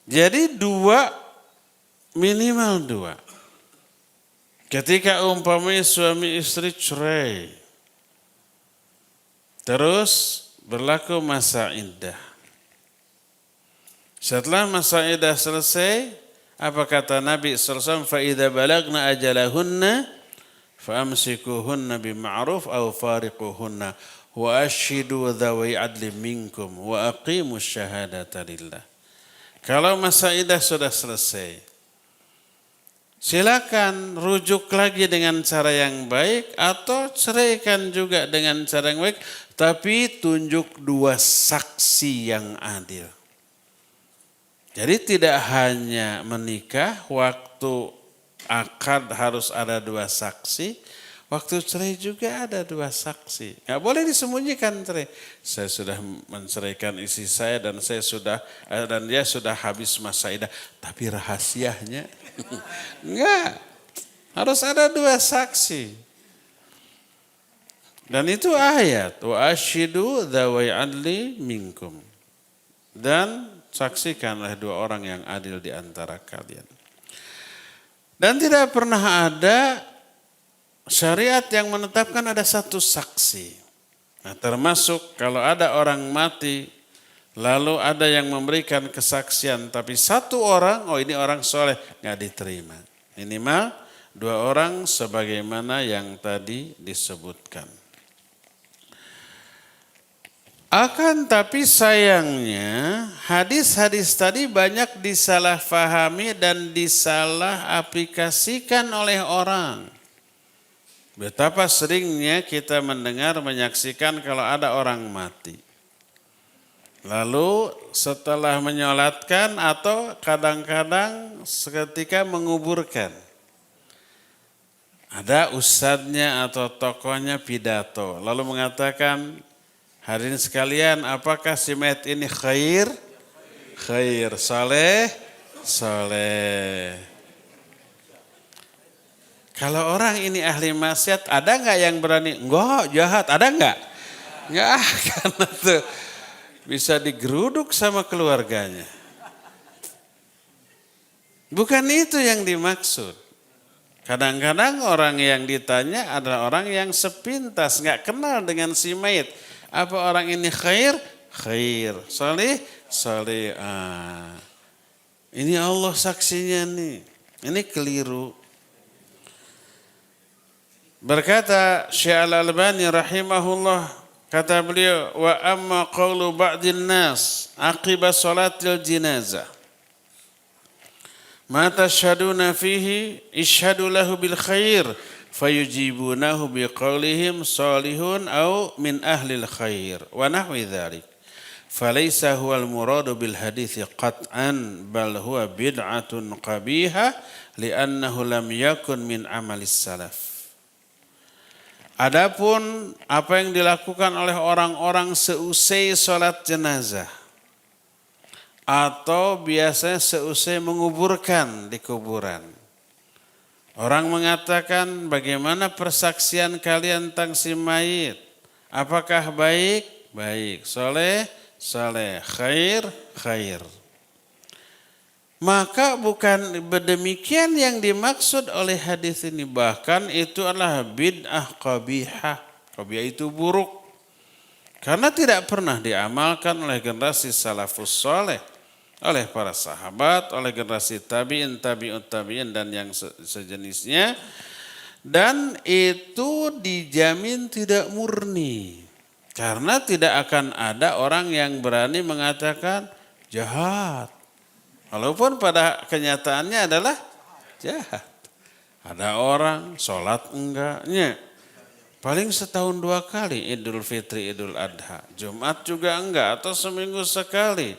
Jadi 2, minimal 2. Ketika umpamanya suami istri cerai, terus berlaku masa iddah. Setelah masa iddah selesai, apa kata Nabi SAW? فَإِذَا بَلَغْنَا أَجَلَهُنَّ فَأَمْسِكُوهُنَّ بِمَعْرُوفٍ أَوْ فَارِقُوهُنَّ وَأَشْهِدُوا ذَوِي عَدْلٍ مِنْكُمْ وَأَقِيمُوا الشَّهَادَةَ لِلَّهِ. Kalau masa iddah sudah selesai, silakan rujuk lagi dengan cara yang baik atau ceraikan juga dengan cara yang baik, tapi tunjuk 2 saksi yang adil. Jadi tidak hanya menikah, waktu akad harus ada 2 saksi, waktu cerai juga ada 2 saksi. Nggak boleh disembunyikan cerai. Saya sudah menceraikan istri saya dan dia sudah habis masa iddah, tapi rahasianya enggak. Harus ada 2 saksi. Dan itu ayat, wa asyidu dzawai adli minkum. Dan saksikanlah 2 orang yang adil di antara kalian. Dan tidak pernah ada syariat yang menetapkan ada 1 saksi. Nah, termasuk kalau ada orang mati, lalu ada yang memberikan kesaksian, tapi 1 orang, oh ini orang soleh, nggak diterima. Minimal 2 orang sebagaimana yang tadi disebutkan. Akan tapi sayangnya hadis-hadis tadi banyak disalahfahami dan disalah aplikasikan oleh orang. Betapa seringnya kita mendengar, menyaksikan kalau ada orang mati. Lalu setelah menyolatkan atau kadang-kadang seketika menguburkan. Ada ustadznya atau tokohnya pidato. Lalu mengatakan, hadirin sekalian, apakah si mayat ini khair? Khair. Saleh? Saleh. Kalau orang ini ahli maksiat, ada nggak yang berani? Enggak, jahat. Ada nggak? Nggak, karena tuh bisa digeruduk sama keluarganya. Bukan itu yang dimaksud. Kadang-kadang orang yang ditanya adalah orang yang sepintas, nggak kenal dengan si mayit. Apa orang ini khair? Khair. Salih? Salih. Ini Allah saksinya nih. Ini keliru. Berkata Syekh Al-Albani rahimahullah, kata beliau, wa amma qawlu ba'din nas aqiba salatil jinazah. Ma tashhaduna fihi ishhadu lahu bil khair fayujibunahu biqaulihim salihun au min ahlil khair wa nahwi dzalik. Falaysa huwal muradu bil hadithi qat'an bal huwa bid'atun qabihah li'annahu lam yakun min amalis salaf. Adapun apa yang dilakukan oleh orang-orang seusai sholat jenazah atau biasanya seusai menguburkan di kuburan. Orang mengatakan, bagaimana persaksian kalian tentang si mayit? Apakah baik? Baik. Soleh? Soleh. Khair? Khair. Maka bukan demikian yang dimaksud oleh hadis ini. Bahkan itu adalah bid'ah qabihah. Qabihah itu buruk. Karena tidak pernah diamalkan oleh generasi salafus soleh. Oleh para sahabat, oleh generasi tabi'in, tabi'ut tabi'in dan yang sejenisnya. Dan itu dijamin tidak murni. Karena tidak akan ada orang yang berani mengatakan jahat. Walaupun pada kenyataannya adalah jahat. Ada orang sholat enggaknya. Paling setahun 2 kali, Idul Fitri, Idul Adha. Jumat juga enggak, atau seminggu sekali.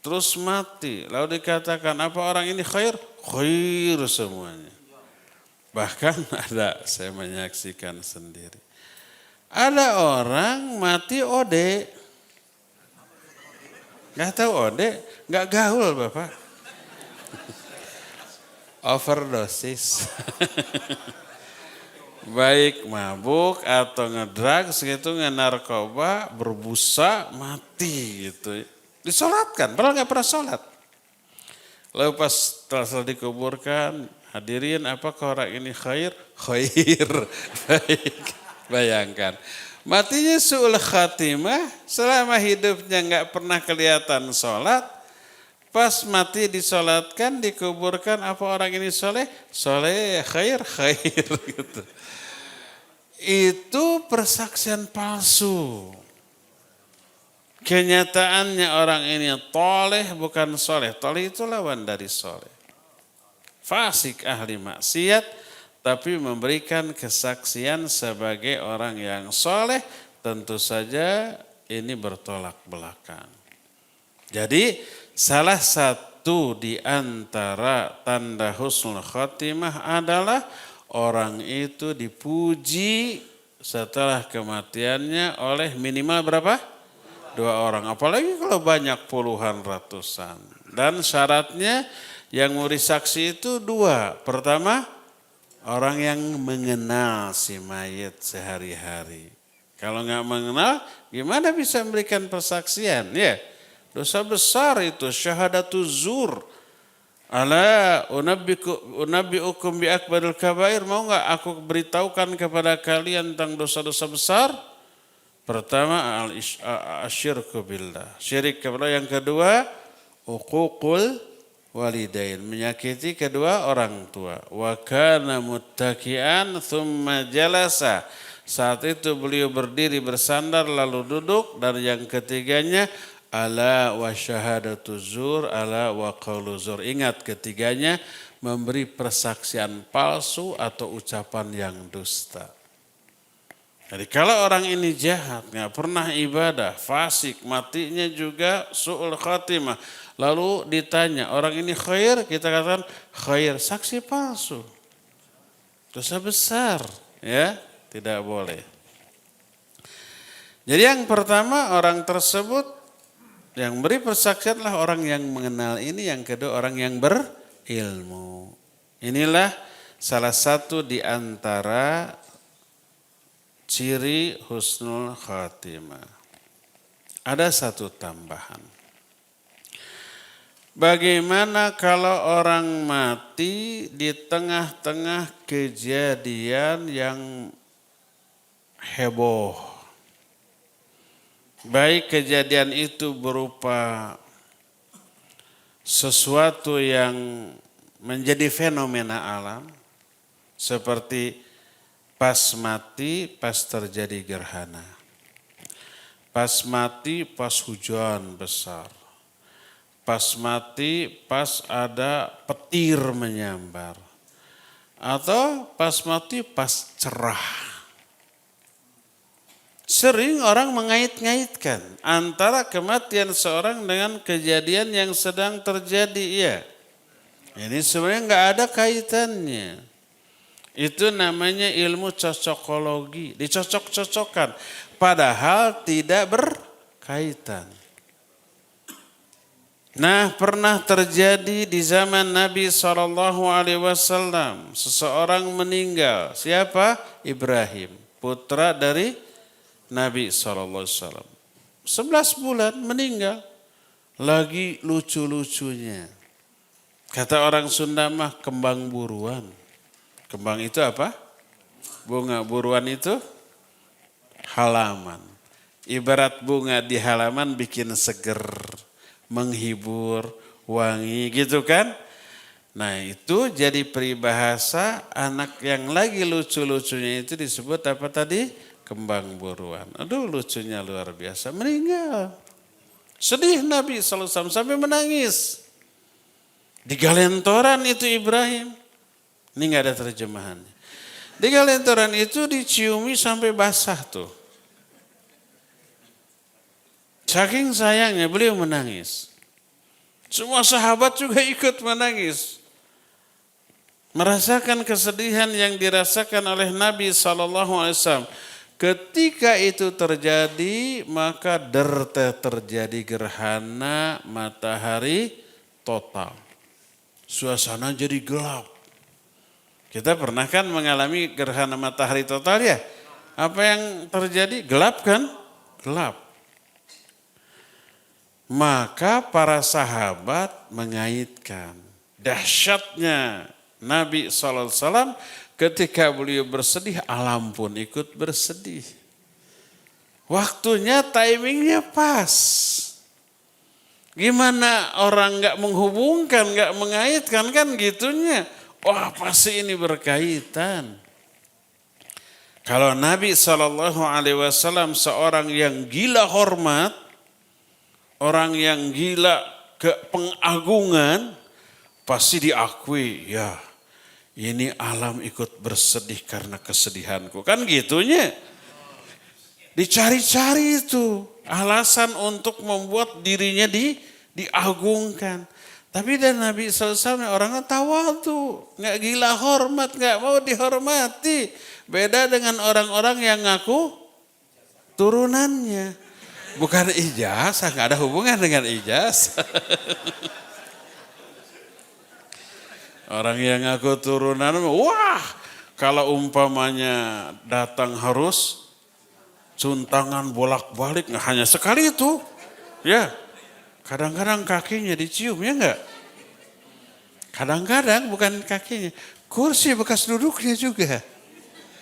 Terus mati. Lalu dikatakan, apa orang ini khair? Khair semuanya. Bahkan ada, saya menyaksikan sendiri. Ada orang mati ode. Gak tahu ode, gak gaul Bapak. Overdosis. Baik mabuk atau ngedrugs gitu, ngenarkoba, berbusa, mati gitu. Disolatkan, padahal gak pernah sholat. Lalu pas setelah dikuburkan, hadirin apakah orang ini khair? Khair. Baik, bayangkan. Matinya su'ul khatimah, selama hidupnya gak pernah kelihatan sholat. Pas mati disolatkan, dikuburkan, apa orang ini soleh? Soleh, khair, khair. Gitu. Itu persaksian palsu. Kenyataannya orang ini toleh bukan soleh. Toleh itu lawan dari soleh. Fasik ahli maksiat, tapi memberikan kesaksian sebagai orang yang soleh, tentu saja ini bertolak belakang. Jadi salah satu di antara tanda husnul khotimah adalah orang itu dipuji setelah kematiannya oleh minimal berapa? 2 orang. Apalagi kalau banyak puluhan ratusan. Dan syaratnya yang mau disaksi itu 2. Pertama, orang yang mengenal si mayit sehari-hari. Kalau nggak mengenal, gimana bisa memberikan persaksian? Ya. Dosa besar itu, syahadatuz zur. Ala unabbiukum bi akbaril kabair. Mau enggak aku beritahukan kepada kalian tentang dosa-dosa besar? Pertama asyirku billah. Syirik kepada. Yang kedua, uququl walidain. Menyakiti kedua orang tua. Wa kana muttaki'an thumma jalasa. Saat itu beliau berdiri bersandar lalu duduk, dan yang ketiganya ala wa syahadatu zur ala wa qaulu zur. Ingat, ketiganya memberi persaksian palsu atau ucapan yang dusta. Jadi kalau orang ini jahat, nggak pernah ibadah, fasik, matinya juga su'ul khatimah. Lalu ditanya, orang ini khair, kita katakan khair, saksi palsu. Dosa besar, ya, tidak boleh. Jadi yang pertama, orang tersebut yang beri persaksian adalah orang yang mengenal ini, yang kedua orang yang berilmu. Inilah salah satu di antara ciri husnul khatimah. Ada satu tambahan. Bagaimana kalau orang mati di tengah-tengah kejadian yang heboh? Baik kejadian itu berupa sesuatu yang menjadi fenomena alam, seperti pas mati, pas terjadi gerhana. Pas mati, pas hujan besar. Pas mati, pas ada petir menyambar. Atau pas mati, pas cerah. Sering orang mengait-ngaitkan antara kematian seorang dengan kejadian yang sedang terjadi. Ya, ini sebenarnya nggak ada kaitannya. Itu namanya ilmu cocokologi, dicocok-cocokkan. Padahal tidak berkaitan. Nah, pernah terjadi di zaman Nabi SAW. Seseorang meninggal. Siapa? Ibrahim, putra dari Nabi SAW. 11 bulan meninggal. Lagi lucu-lucunya. Kata orang Sunda mah kembang buruan. Kembang itu apa? Bunga. Buruan itu halaman. Ibarat bunga di halaman bikin seger, menghibur, wangi gitu kan. Nah itu jadi peribahasa anak yang lagi lucu-lucunya itu disebut apa tadi? Kembang buruan. Aduh lucunya luar biasa. Meninggal. Sedih Nabi SAW sampai menangis. Di galentoran itu Ibrahim. Ini gak ada terjemahannya. Di galentoran itu diciumi sampai basah tuh. Saking sayangnya beliau menangis. Semua sahabat juga ikut menangis. Merasakan kesedihan yang dirasakan oleh Nabi SAW. Ketika itu terjadi, maka terjadi gerhana matahari total. Suasana jadi gelap. Kita pernah kan mengalami gerhana matahari total ya? Apa yang terjadi? Gelap kan? Gelap. Maka para sahabat mengaitkan dahsyatnya Nabi SAW ketika beliau bersedih, alam pun ikut bersedih. Waktunya, timingnya pas. Gimana orang gak menghubungkan, gak mengaitkan kan gitunya. Wah pasti ini berkaitan. Kalau Nabi SAW seorang yang gila hormat, orang yang gila kepengagungan, pasti diakui ya. Ini alam ikut bersedih karena kesedihanku. Kan gitunya. Dicari-cari itu alasan untuk membuat dirinya diagungkan. Tapi dan Nabi SAW orangnya tawadhu. Gak gila hormat, gak mau dihormati. Beda dengan orang-orang yang ngaku turunannya. Bukan ijazah, gak ada hubungan dengan ijazah. Orang yang ngaku turunan, wah kalau umpamanya datang harus cuntangan bolak-balik, nggak hanya sekali itu, ya kadang-kadang kakinya dicium ya enggak? Kadang-kadang bukan kakinya, kursi bekas duduknya juga.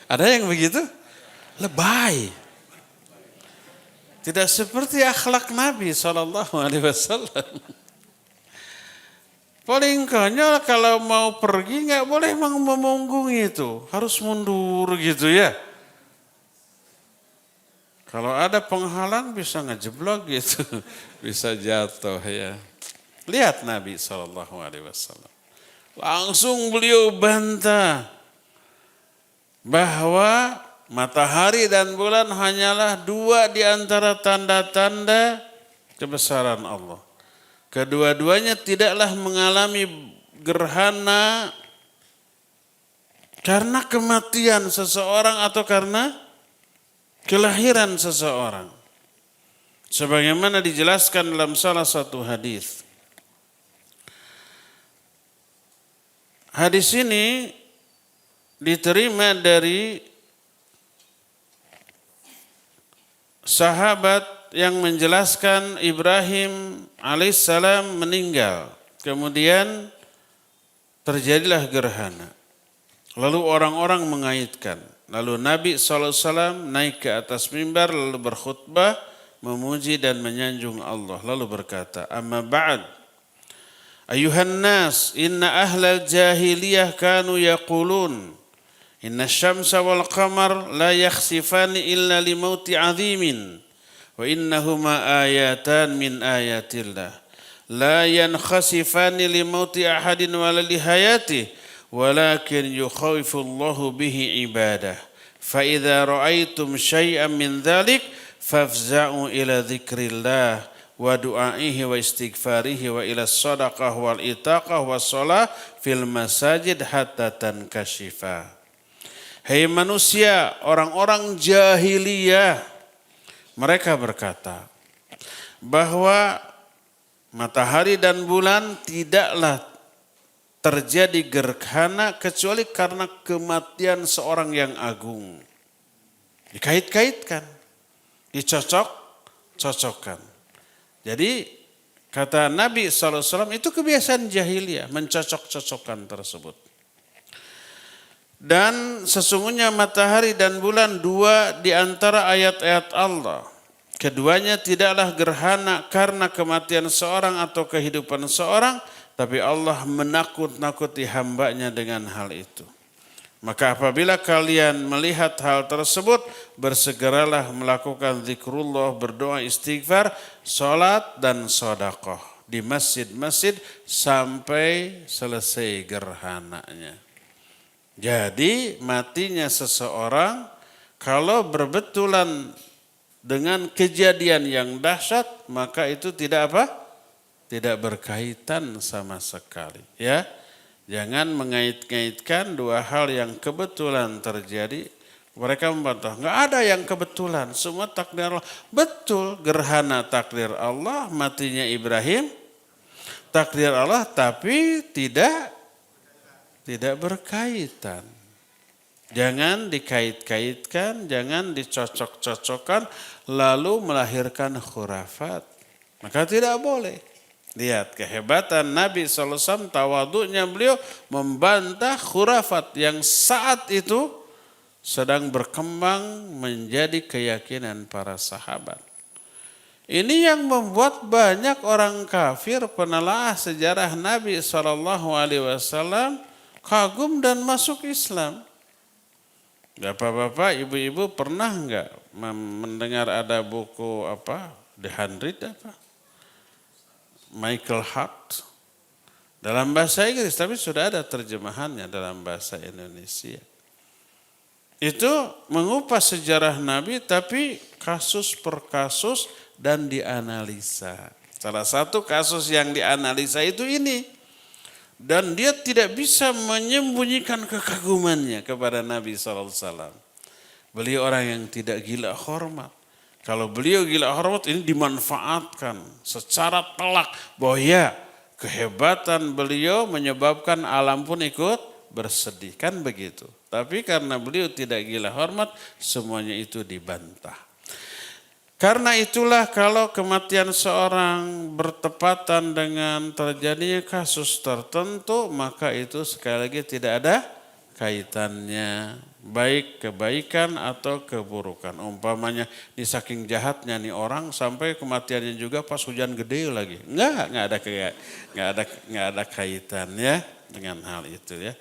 Ada yang begitu? Lebay. Tidak seperti akhlak Nabi SAW. Paling konyol kalau mau pergi nggak boleh memunggungi itu. Harus mundur gitu ya. Kalau ada penghalang bisa ngejeblok gitu, bisa jatuh ya. Lihat Nabi SAW. Langsung beliau bantah bahwa matahari dan bulan hanyalah dua di antara tanda-tanda kebesaran Allah. Kedua-duanya tidaklah mengalami gerhana karena kematian seseorang atau karena kelahiran seseorang. Sebagaimana dijelaskan dalam salah satu hadis. Hadis ini diterima dari sahabat yang menjelaskan Ibrahim alaihissalam meninggal. Kemudian terjadilah gerhana. Lalu orang-orang mengaitkan. Lalu Nabi SAW naik ke atas mimbar lalu berkhutbah memuji dan menyanjung Allah. Lalu berkata, amma ba'd. Ayuhan nas, inna ahlal jahiliyah kanu yaqulun. Inna syamsa wal qamar la yakhsifani illa limauti azimin. Wa innahuma ayatan min ayatillah. La yankhasifani limauti ahadin wala lihayatih. Walakin yukhawifullahu bihi ibadah. Fa idza ra'aitum syai'an min dhalik fafza'u ila dzikrillah wa du'aihi wa istighfarihi wa ila sadaqah wal itaqah wa shalah fil masajid hatta tankashifa. Hai manusia, orang-orang jahiliyah, mereka berkata bahwa matahari dan bulan tidaklah terjadi gerhana kecuali karena kematian seorang yang agung. Dikait-kaitkan, dicocok-cocokkan. Jadi kata Nabi SAW itu kebiasaan jahiliyah, mencocok-cocokkan tersebut. Dan sesungguhnya matahari dan bulan dua di antara ayat-ayat Allah. Keduanya tidaklah gerhana karena kematian seorang atau kehidupan seorang, tapi Allah menakut-nakuti hambanya dengan hal itu. Maka apabila kalian melihat hal tersebut, bersegeralah melakukan zikrullah, berdoa, istighfar, sholat dan sedekah di masjid-masjid sampai selesai gerhananya. Jadi matinya seseorang kalau berbetulan dengan kejadian yang dahsyat, maka itu tidak apa? Tidak berkaitan sama sekali, ya. Jangan mengait-ngaitkan dua hal yang kebetulan terjadi. Mereka membantah, enggak ada yang kebetulan, semua takdir Allah. Betul, gerhana takdir Allah, matinya Ibrahim takdir Allah, tapi tidak berkaitan. Jangan dikait-kaitkan, jangan dicocok-cocokkan, lalu melahirkan khurafat. Maka tidak boleh. Lihat kehebatan Nabi SAW, tawadhu'nya beliau membantah khurafat yang saat itu sedang berkembang menjadi keyakinan para sahabat. Ini yang membuat banyak orang kafir penelaah sejarah Nabi SAW kagum dan masuk Islam. Bapak-bapak, ibu-ibu pernah enggak mendengar ada buku apa? The Hundred apa? Michael Hart. Dalam bahasa Inggris, tapi sudah ada terjemahannya dalam bahasa Indonesia. Itu mengupas sejarah Nabi tapi kasus per kasus dan dianalisa. Salah satu kasus yang dianalisa itu ini. Dan dia tidak bisa menyembunyikan kekagumannya kepada Nabi SAW. Beliau orang yang tidak gila hormat. Kalau beliau gila hormat ini dimanfaatkan secara telak. Bahwa ya kehebatan beliau menyebabkan alam pun ikut bersedih. Kan begitu. Tapi karena beliau tidak gila hormat semuanya itu dibantah. Karena itulah kalau kematian seorang bertepatan dengan terjadinya kasus tertentu, maka itu sekali lagi tidak ada kaitannya, baik kebaikan atau keburukan. Umpamanya di saking jahatnya nih orang sampai kematiannya juga pas hujan gede lagi. Enggak ada kaitannya dengan hal itu ya.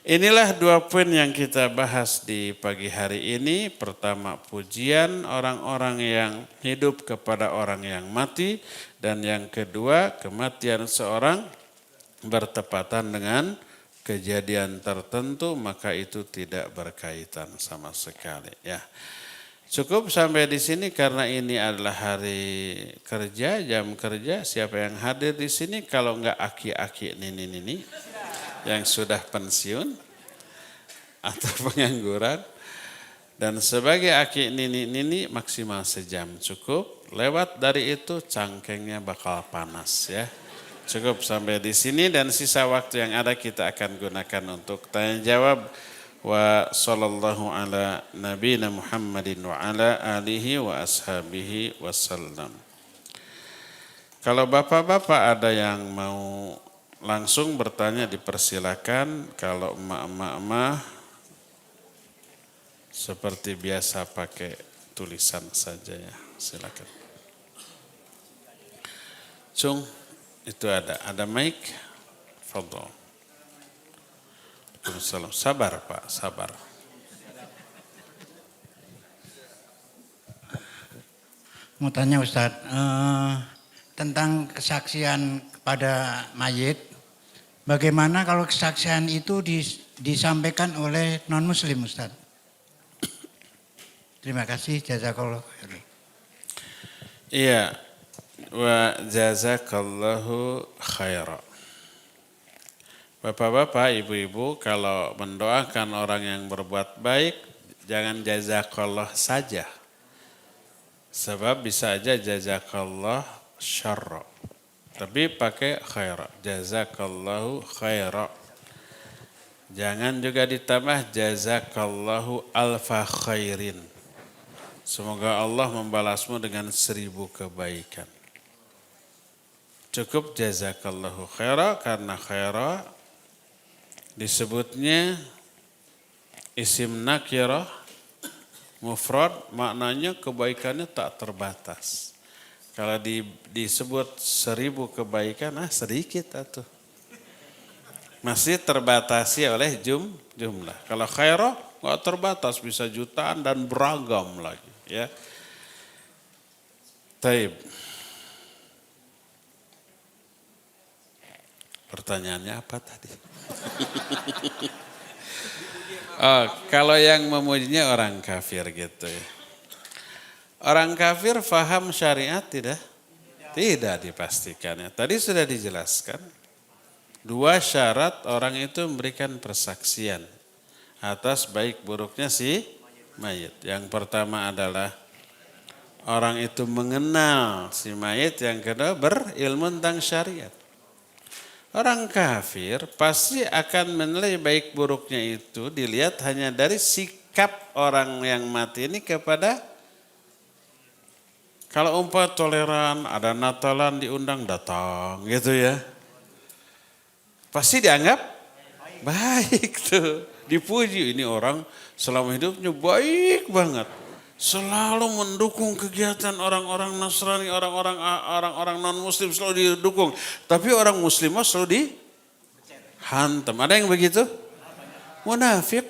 Inilah 2 poin yang kita bahas di pagi hari ini. Pertama, pujian orang-orang yang hidup kepada orang yang mati. Dan yang kedua, kematian seorang bertepatan dengan kejadian tertentu, maka itu tidak berkaitan sama sekali. Ya, cukup sampai di sini karena ini adalah hari kerja, jam kerja. Siapa yang hadir di sini kalau enggak aki-aki nini yang sudah pensiun atau pengangguran, dan sebagai aki nini maksimal sejam cukup. Lewat dari itu cangkengnya bakal panas ya. Cukup sampai di sini dan sisa waktu yang ada kita akan gunakan untuk tanya jawab. Wa sallallahu ala nabiyina Muhammadin wa ala alihi wa ashabihi wasallam. Kalau bapak-bapak ada yang mau langsung bertanya dipersilakan. Kalau emak-emak seperti biasa pakai tulisan saja ya. Silakan. Cung, itu ada mic. Fadhol. Waalaikumsalam. Sabar Pak, sabar. Mau tanya Ustadz, tentang kesaksian kepada mayit, bagaimana kalau kesaksian itu disampaikan oleh non-muslim Ustadz? Terima kasih, jazakallah. Iya, wa jazakallahu khairan. Bapak-bapak, ibu-ibu, kalau mendoakan orang yang berbuat baik, jangan jazakallah saja. Sebab bisa aja jazakallah syarra. Tapi pakai khaira. Jazakallahu khaira. Jangan juga ditambah jazakallahu alfa khairin. Semoga Allah membalasmu dengan 1000 kebaikan. Cukup jazakallahu khaira karena khaira disebutnya isim nakirah mufrad, maknanya kebaikannya tak terbatas. Kalau disebut 1000 kebaikan, sedikit atuh. Masih terbatasi oleh jumlah. Kalau khairah nggak terbatas, bisa jutaan dan beragam lagi. Ya. Taib. Pertanyaannya apa tadi? Kalau yang memujinya orang kafir gitu ya. Orang kafir faham syariat tidak? Tidak dipastikannya. Tadi sudah dijelaskan. 2 syarat orang itu memberikan persaksian atas baik buruknya si mayit. Yang pertama adalah orang itu mengenal si mayit. Yang kedua berilmu tentang syariat. Orang kafir pasti akan menilai baik buruknya itu dilihat hanya dari sikap orang yang mati ini kepada, kalau umpah toleran, ada Natalan diundang datang gitu ya. Pasti dianggap baik tuh, dipuji ini orang selama hidupnya baik banget. Selalu mendukung kegiatan orang-orang Nasrani, orang-orang non-muslim selalu didukung. Tapi orang muslimah selalu dihantam. Ada yang begitu? Munafik.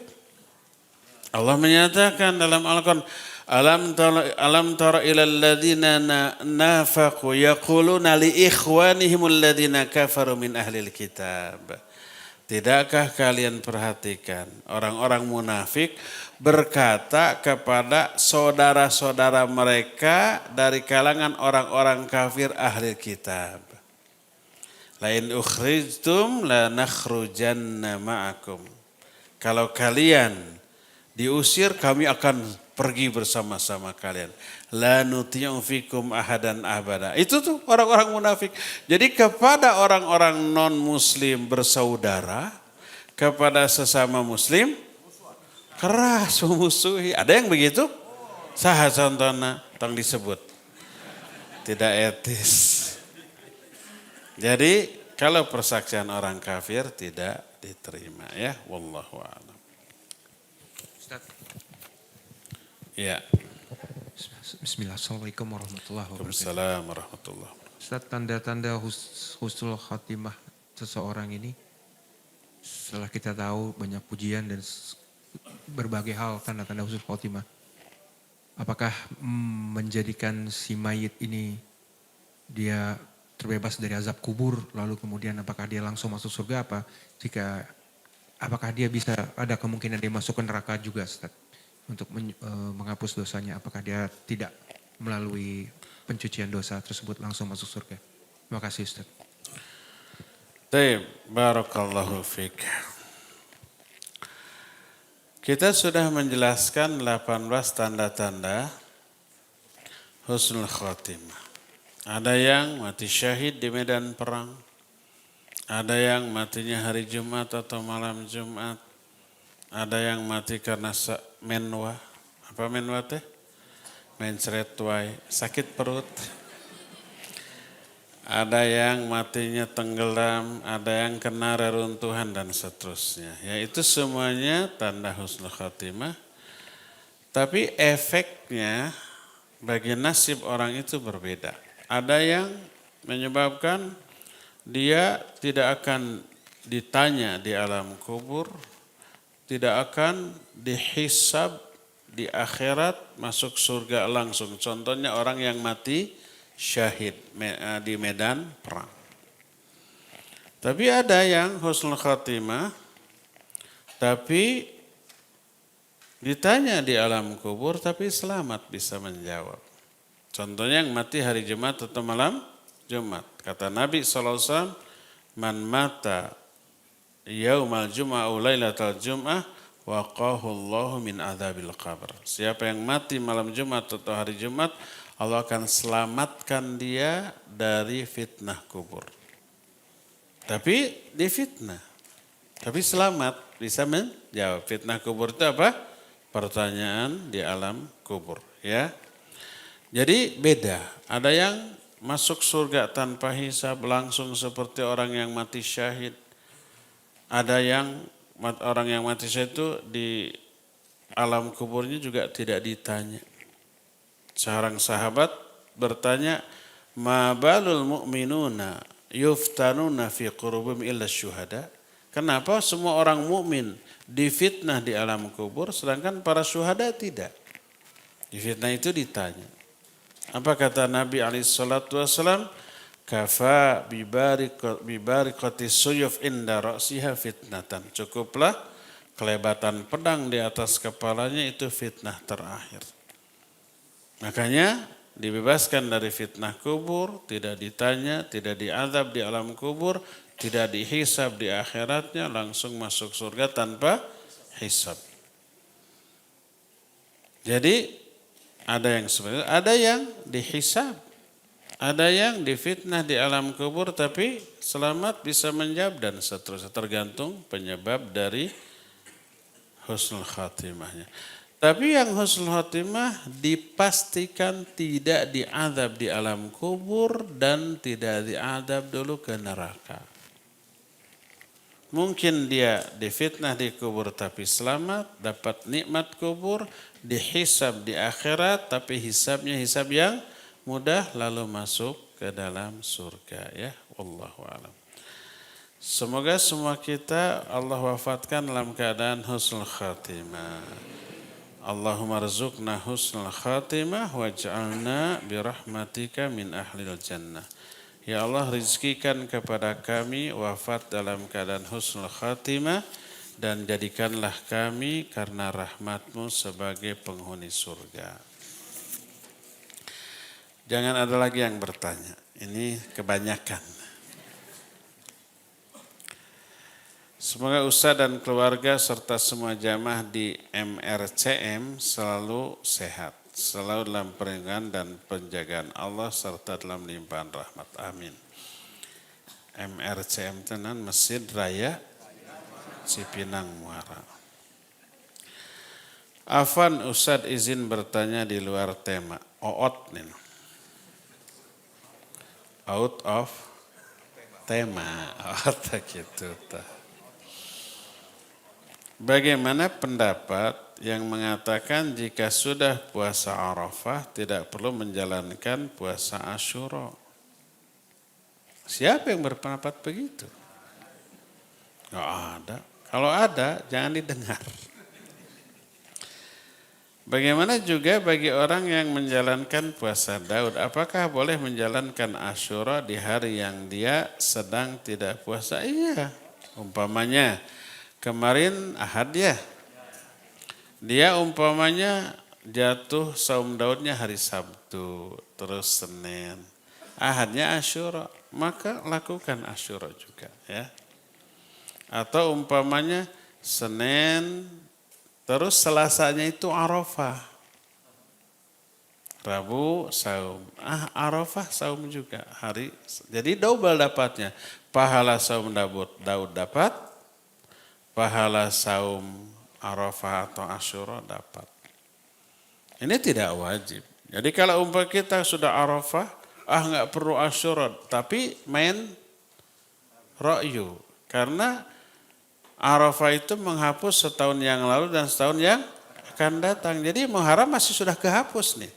Allah menyatakan dalam Al-Quran, alam tara ilal ladzina nafaqu yaquluna li ikhwanihimul ladzina kafaru min ahlil kitab. Tidakkah kalian perhatikan orang-orang munafik berkata kepada saudara-saudara mereka dari kalangan orang-orang kafir ahli kitab. Lain ukhrijtum la nakhrujanna ma'akum. Kalau kalian diusir kami akan pergi bersama-sama kalian. La nuti'u fikum ahadan abada. Itu tuh orang-orang munafik. Jadi kepada orang-orang non-muslim bersaudara, kepada sesama muslim keras memusuhi. Ada yang begitu? Saha contohna tong disebut. Tidak etis. Jadi kalau persaksian orang kafir tidak diterima ya. Wallahu a'lam. Ustaz. Ya. Bismillah. Assalamualaikum warahmatullahi wabarakatuh. Waalaikumsalam warahmatullahi wabarakatuh. Ustaz, tanda-tanda husnul khatimah seseorang ini setelah kita tahu banyak pujian dan berbagai hal tanda-tanda husnul khotimah, apakah menjadikan si mayit ini dia terbebas dari azab kubur, lalu kemudian apakah dia langsung masuk surga apa? Apakah dia bisa ada kemungkinan dia masuk ke neraka juga, Ustaz? Untuk menghapus dosanya, apakah dia tidak melalui pencucian dosa tersebut langsung masuk surga? Terima kasih, Ustaz. Baik, barakallahu fiik. Kita sudah menjelaskan 18 tanda-tanda husnul khotimah. Ada yang mati syahid di medan perang. Ada yang matinya hari Jumat atau malam Jumat. Ada yang mati karena menwa. Apa menwa teh? Mencret tuai, sakit perut. Ada yang matinya tenggelam, ada yang kena reruntuhan dan seterusnya. Ya, itu semuanya tanda husnul khatimah. Tapi efeknya bagi nasib orang itu berbeda. Ada yang menyebabkan dia tidak akan ditanya di alam kubur, tidak akan dihisab di akhirat, masuk surga langsung. Contohnya orang yang mati syahid di medan perang. Tapi ada yang husnul khatimah, tapi ditanya di alam kubur, tapi selamat bisa menjawab. Contohnya yang mati hari Jumat atau malam Jumat. Kata Nabi SAW, man mata yaumal jum'ah ulailatal jum'ah, waqahu Allahu min adzabil qabr. Siapa yang mati malam Jumat atau hari Jumat, Allah akan selamatkan dia dari fitnah kubur. Tapi difitnah. Tapi selamat, bisa menjawab. Fitnah kubur itu apa? Pertanyaan di alam kubur. Ya. Jadi beda. Ada yang masuk surga tanpa hisab langsung seperti orang yang mati syahid. Ada yang orang yang mati syahid itu di alam kuburnya juga tidak ditanya. Seorang sahabat bertanya, ma balul mu'minuna yuftanuna fi qurubim illa syuhada? Kenapa semua orang mukmin difitnah di alam kubur sedangkan para syuhada tidak? Difitnah itu ditanya. Apa kata Nabi SAW? Kafa bibarikati suyuf inda ra'siha fitnatan. Cukuplah kelebatan pedang di atas kepalanya itu fitnah terakhir. Makanya dibebaskan dari fitnah kubur, tidak ditanya, tidak diazab di alam kubur, tidak dihisab di akhiratnya, langsung masuk surga tanpa hisab. Jadi ada yang seperti itu, ada yang dihisab, ada yang difitnah di alam kubur tapi selamat bisa menjawab dan seterusnya, tergantung penyebab dari husnul khatimahnya. Tapi yang husnul khatimah dipastikan tidak diazab di alam kubur dan tidak diazab dulu ke neraka. Mungkin dia difitnah di kubur tapi selamat, dapat nikmat kubur, dihisab di akhirat tapi hisabnya hisab yang mudah lalu masuk ke dalam surga ya. Wallahu a'lam. Semoga semua kita Allah wafatkan dalam keadaan husnul khatimah. Allahumma rzuqna husnul khatimah waj'alna birahmatika min ahlil jannah. Ya Allah, rizkikan kepada kami wafat dalam keadaan husnul khatimah dan jadikanlah kami karena rahmat-Mu sebagai penghuni surga. Jangan ada lagi yang bertanya. Ini kebanyakan. Semoga Ustaz dan keluarga serta semua jamaah di MRCM selalu sehat, selalu dalam perlindungan dan penjagaan Allah serta dalam limpahan rahmat. Amin. MRCM tenan Masjid Raya Cipinang Muara. Afan Ustaz izin bertanya di luar tema. Out of tema. Tak gitu tak. Bagaimana pendapat yang mengatakan jika sudah puasa Arafah tidak perlu menjalankan puasa Asyura? Siapa yang berpendapat begitu? Nggak ada. Kalau ada, jangan didengar. Bagaimana juga bagi orang yang menjalankan puasa Daud, apakah boleh menjalankan Asyura di hari yang dia sedang tidak puasa? Iya. Umpamanya kemarin Ahad ya. Dia umpamanya jatuh saum Daudnya hari Sabtu, terus Senin. Ahadnya Asyura, maka lakukan Asyura juga ya. Atau umpamanya Senin, terus Selasanya itu Arafah. Rabu saum. Arafah saum juga hari. Jadi double dapatnya. Pahala saum Daud dapat. Pahala saum Arafah atau Asyura dapat. Ini tidak wajib. Jadi kalau umpah kita sudah Arafah, nggak perlu Asyura. Tapi main ra'yu. Karena Arafah itu menghapus setahun yang lalu dan setahun yang akan datang. Jadi Muharram masih sudah kehapus nih.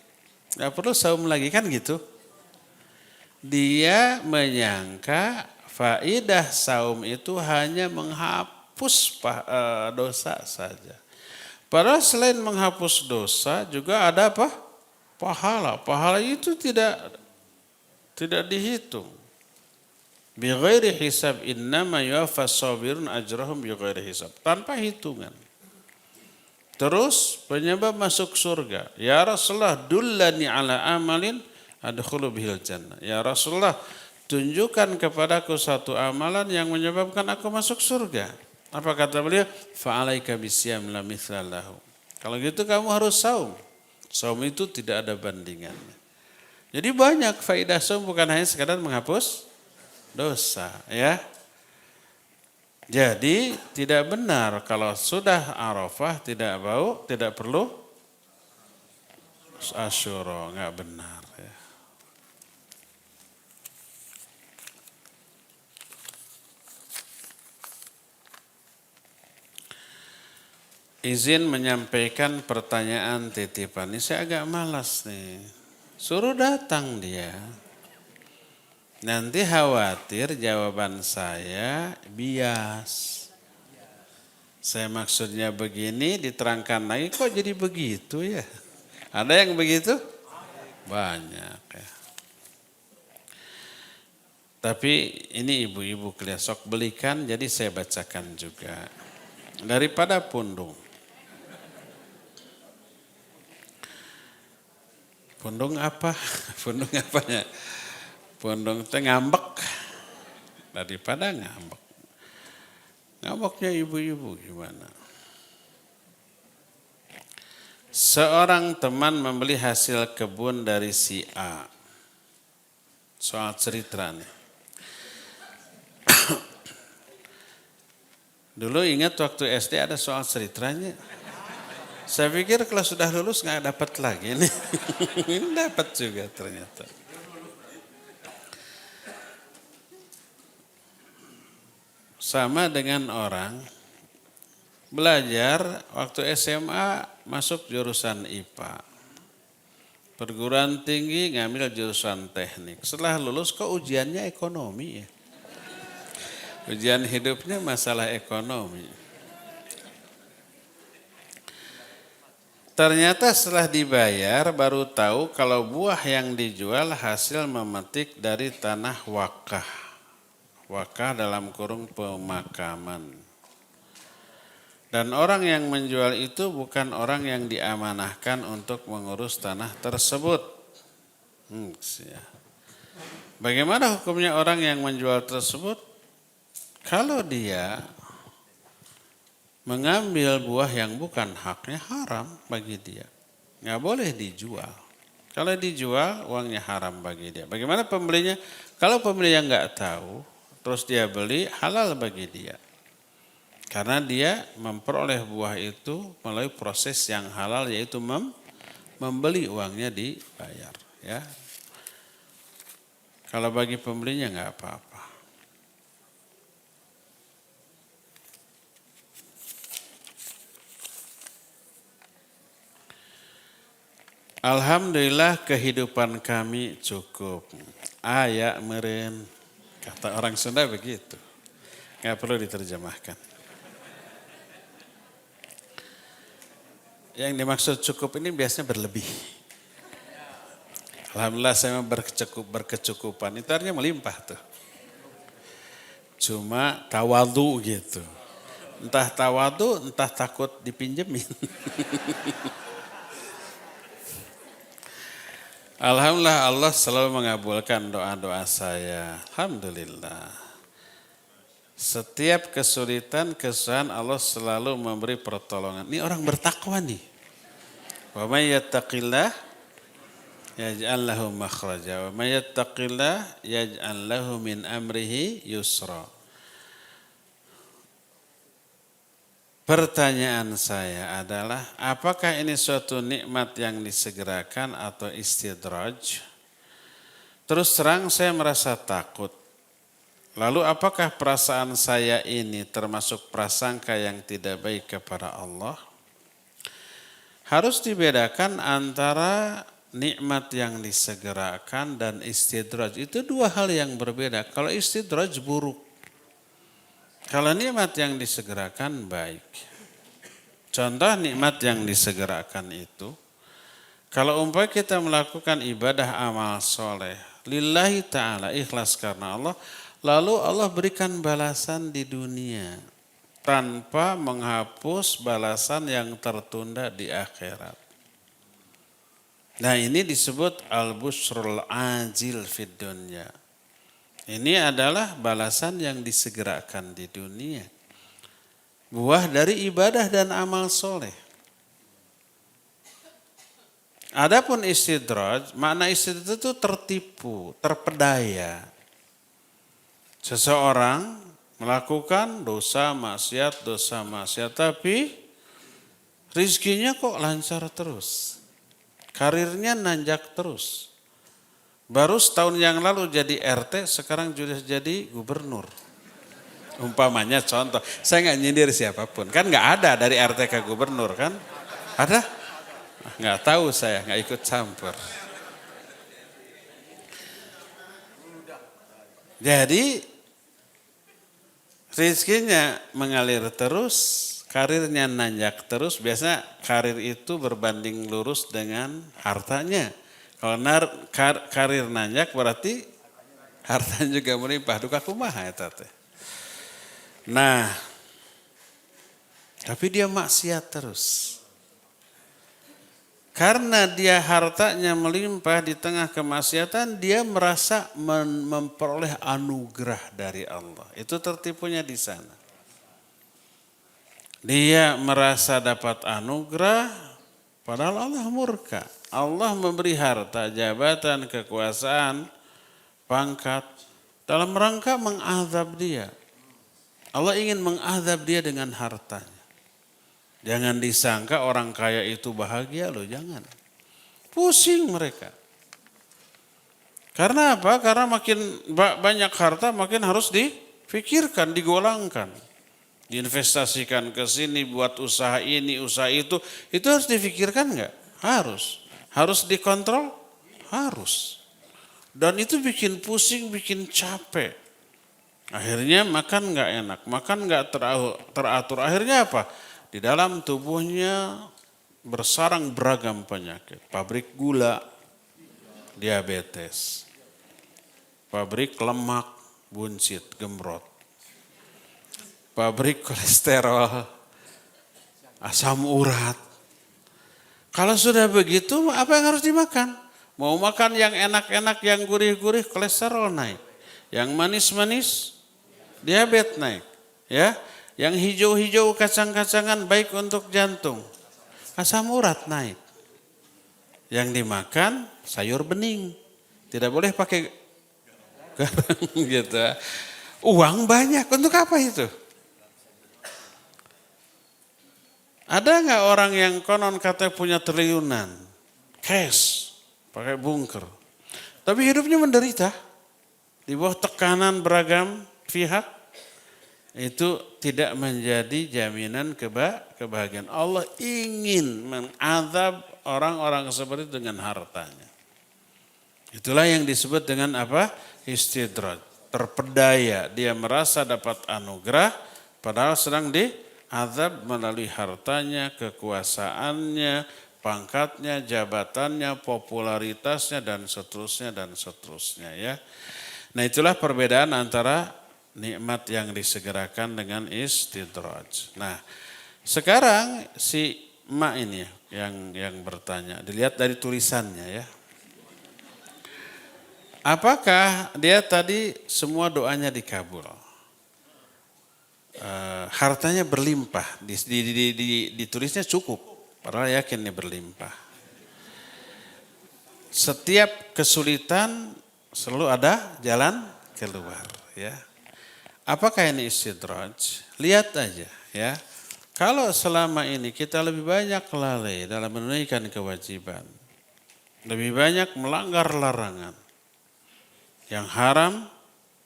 Gak perlu saum lagi kan gitu. Dia menyangka faidah saum itu hanya menghapus dosa saja. Padahal selain menghapus dosa juga ada apa? Pahala. Pahala itu tidak dihitung. Bighairi hisab innama yuwaffas sabirun ajrahum bighairi hisab. Tanpa hitungan. Terus penyebab masuk surga. Ya Rasulullah dullani ala amalin adkhulu bihil jannah. Ya Rasulullah tunjukkan kepadaku satu amalan yang menyebabkan aku masuk surga. Apa kata beliau? Fa'alaika bisyam la mithla lahu. Kalau gitu kamu harus saum. Saum itu tidak ada bandingannya. Jadi banyak faedah saum bukan hanya sekadar menghapus dosa ya. Jadi tidak benar kalau sudah Arafah tidak perlu Asyura, enggak benar ya. Izin menyampaikan pertanyaan titipan. Ini saya agak malas nih. Suruh datang dia. Nanti khawatir jawaban saya bias. Saya maksudnya begini, diterangkan lagi kok jadi begitu ya. Ada yang begitu? Banyak ya. Tapi ini ibu-ibu kalian sok belikan, jadi saya bacakan juga. Daripada pundung. Pundung apa? Pundung apanya? Pundung itu ngambek daripada ngambek. Ngambeknya ibu-ibu gimana? Seorang teman membeli hasil kebun dari si A. Soal cerita nih. Dulu ingat waktu SD ada soal ceritanya. Saya pikir kalau sudah lulus nggak dapat lagi nih. Ini dapat juga ternyata. Sama dengan orang belajar waktu SMA masuk jurusan IPA. Perguruan tinggi ngambil jurusan teknik. Setelah lulus kok ujiannya ekonomi ya. Ujian hidupnya masalah ekonomi. Ternyata setelah dibayar baru tahu kalau buah yang dijual hasil memetik dari tanah wakaf. Wakaf dalam kurung pemakaman. Dan orang yang menjual itu bukan orang yang diamanahkan untuk mengurus tanah tersebut. Bagaimana hukumnya orang yang menjual tersebut? Kalau dia mengambil buah yang bukan haknya haram bagi dia. Nggak boleh dijual. Kalau dijual uangnya haram bagi dia. Bagaimana pembelinya? Kalau pembelinya nggak tahu, terus dia beli, halal bagi dia. Karena dia memperoleh buah itu melalui proses yang halal, yaitu membeli uangnya dibayar. Ya. Kalau bagi pembelinya nggak apa-apa. Alhamdulillah kehidupan kami cukup. Ayak meren. Kata orang Sunda begitu. Nggak perlu diterjemahkan. Yang dimaksud cukup ini biasanya berlebih. Alhamdulillah saya berkecukupan. Itu artinya melimpah tuh. Cuma tawadu gitu. Entah tawadu, entah takut dipinjemin. Alhamdulillah Allah selalu mengabulkan doa-doa saya. Alhamdulillah. Setiap kesulitan, kesusahan Allah selalu memberi pertolongan. Ini orang bertakwa nih. Wa may yattaqillah yaj'al lahu makhraja wa may yattaqillah yaj'al lahu min amrihi yusra. Pertanyaan saya adalah, apakah ini suatu nikmat yang disegerakan atau istidraj? Terus terang saya merasa takut. Lalu apakah perasaan saya ini termasuk prasangka yang tidak baik kepada Allah? Harus dibedakan antara nikmat yang disegerakan dan istidraj. Itu dua hal yang berbeda. Kalau istidraj buruk. Kalau nikmat yang disegerakan baik. Contoh nikmat yang disegerakan itu, kalau umpamanya kita melakukan ibadah amal soleh, lillahi ta'ala, ikhlas karena Allah, lalu Allah berikan balasan di dunia, tanpa menghapus balasan yang tertunda di akhirat. Nah ini disebut al-busrul ajil fid dunya. Ini adalah balasan yang disegerakan di dunia. Buah dari ibadah dan amal soleh. Adapun istidraj, makna istidraj itu tertipu, terpedaya. Seseorang melakukan dosa maksiat, tapi rizkinya kok lancar terus. Karirnya nanjak terus. Baru setahun yang lalu jadi RT, sekarang sudah jadi gubernur. Umpamanya contoh, saya nggak nyindir siapapun. Kan nggak ada dari RT ke gubernur kan? Ada? Nggak tahu saya, nggak ikut campur. Jadi rizkinya mengalir terus, karirnya nanjak terus. Biasanya karir itu berbanding lurus dengan hartanya. Kalau karir nanjak berarti hartanya juga melimpah. Duka kumaha eta teh. Nah, tapi dia maksiat terus. Karena dia hartanya melimpah di tengah kemaksiatan, dia merasa memperoleh anugerah dari Allah. Itu tertipunya di sana. Dia merasa dapat anugerah, padahal Allah murka. Allah memberi harta, jabatan, kekuasaan, pangkat dalam rangka mengazab dia. Allah ingin mengazab dia dengan hartanya. Jangan disangka orang kaya itu bahagia loh, jangan. Pusing mereka. Karena apa? Karena makin banyak harta makin harus difikirkan, digolangkan. Diinvestasikan ke sini buat usaha ini, usaha itu harus difikirkan enggak? Harus. Harus dikontrol? Harus. Dan itu bikin pusing, bikin capek. Akhirnya makan enggak enak, makan enggak teratur. Akhirnya apa? Di dalam tubuhnya bersarang beragam penyakit. Pabrik gula, diabetes. Pabrik lemak, buncit, gemrot. Pabrik kolesterol, asam urat. Kalau sudah begitu, apa yang harus dimakan? Mau makan yang enak-enak, yang gurih-gurih, kolesterol naik. Yang manis-manis, diabetes naik. Ya, yang hijau-hijau, kacang-kacangan baik untuk jantung. Asam urat naik. Yang dimakan sayur bening. Tidak boleh pakai garam gitu. Uang banyak, untuk apa itu? Ada nggak orang yang konon katanya punya triliunan, cash, pakai bunker, tapi hidupnya menderita di bawah tekanan beragam pihak? Itu tidak menjadi jaminan kebahagiaan. Allah ingin mengazab orang-orang seperti itu dengan hartanya. Itulah yang disebut dengan apa? Istidraj. terpedaya, dia merasa dapat anugerah, padahal sedang diazab melalui hartanya, kekuasaannya, pangkatnya, jabatannya, popularitasnya, dan seterusnya ya. Nah itulah perbedaan antara nikmat yang disegerakan dengan istidraj. Nah sekarang si emak ini yang bertanya, dilihat dari tulisannya ya. Apakah dia tadi semua doanya dikabul? Hartanya berlimpah, ditulisnya cukup, padahal yakin ini berlimpah. Setiap kesulitan selalu ada jalan keluar ya. Apakah ini istidraj? Lihat aja ya. Kalau selama ini kita lebih banyak lalai dalam menunaikan kewajiban, lebih banyak melanggar larangan, yang haram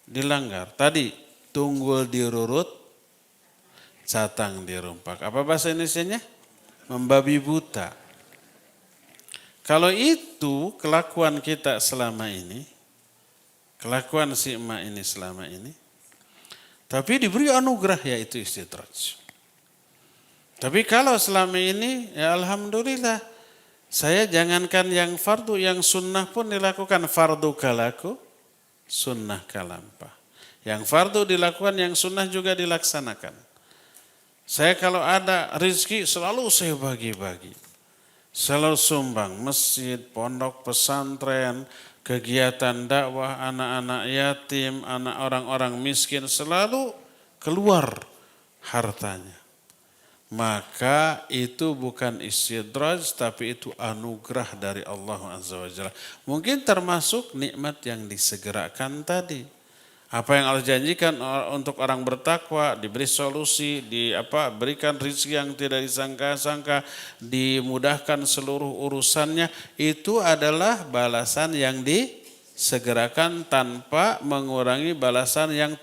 dilanggar. Tadi tunggul dirurut, catang dirumpak. Apa bahasa Indonesianya? Membabi buta. Kalau itu kelakuan kita selama ini, kelakuan si emak ini selama ini, tapi diberi anugerah yaitu istidraj. Tapi kalau selama ini ya alhamdulillah, saya jangankan yang fardu, yang sunnah pun dilakukan. Fardu kalaku, sunnah kalampah. Yang fardu dilakukan, yang sunnah juga dilaksanakan. Saya kalau ada rezeki selalu saya bagi-bagi. Selalu sumbang masjid, pondok pesantren, kegiatan dakwah, anak-anak yatim, anak orang-orang miskin, selalu keluar hartanya. Maka itu bukan istidraj, tapi itu anugerah dari Allah Azza wa Jalla. Mungkin termasuk nikmat yang disegerakan tadi. Apa yang Allah janjikan untuk orang bertakwa, diberi solusi, berikan rezeki yang tidak disangka-sangka, dimudahkan seluruh urusannya, itu adalah balasan yang disegerakan tanpa mengurangi balasan yang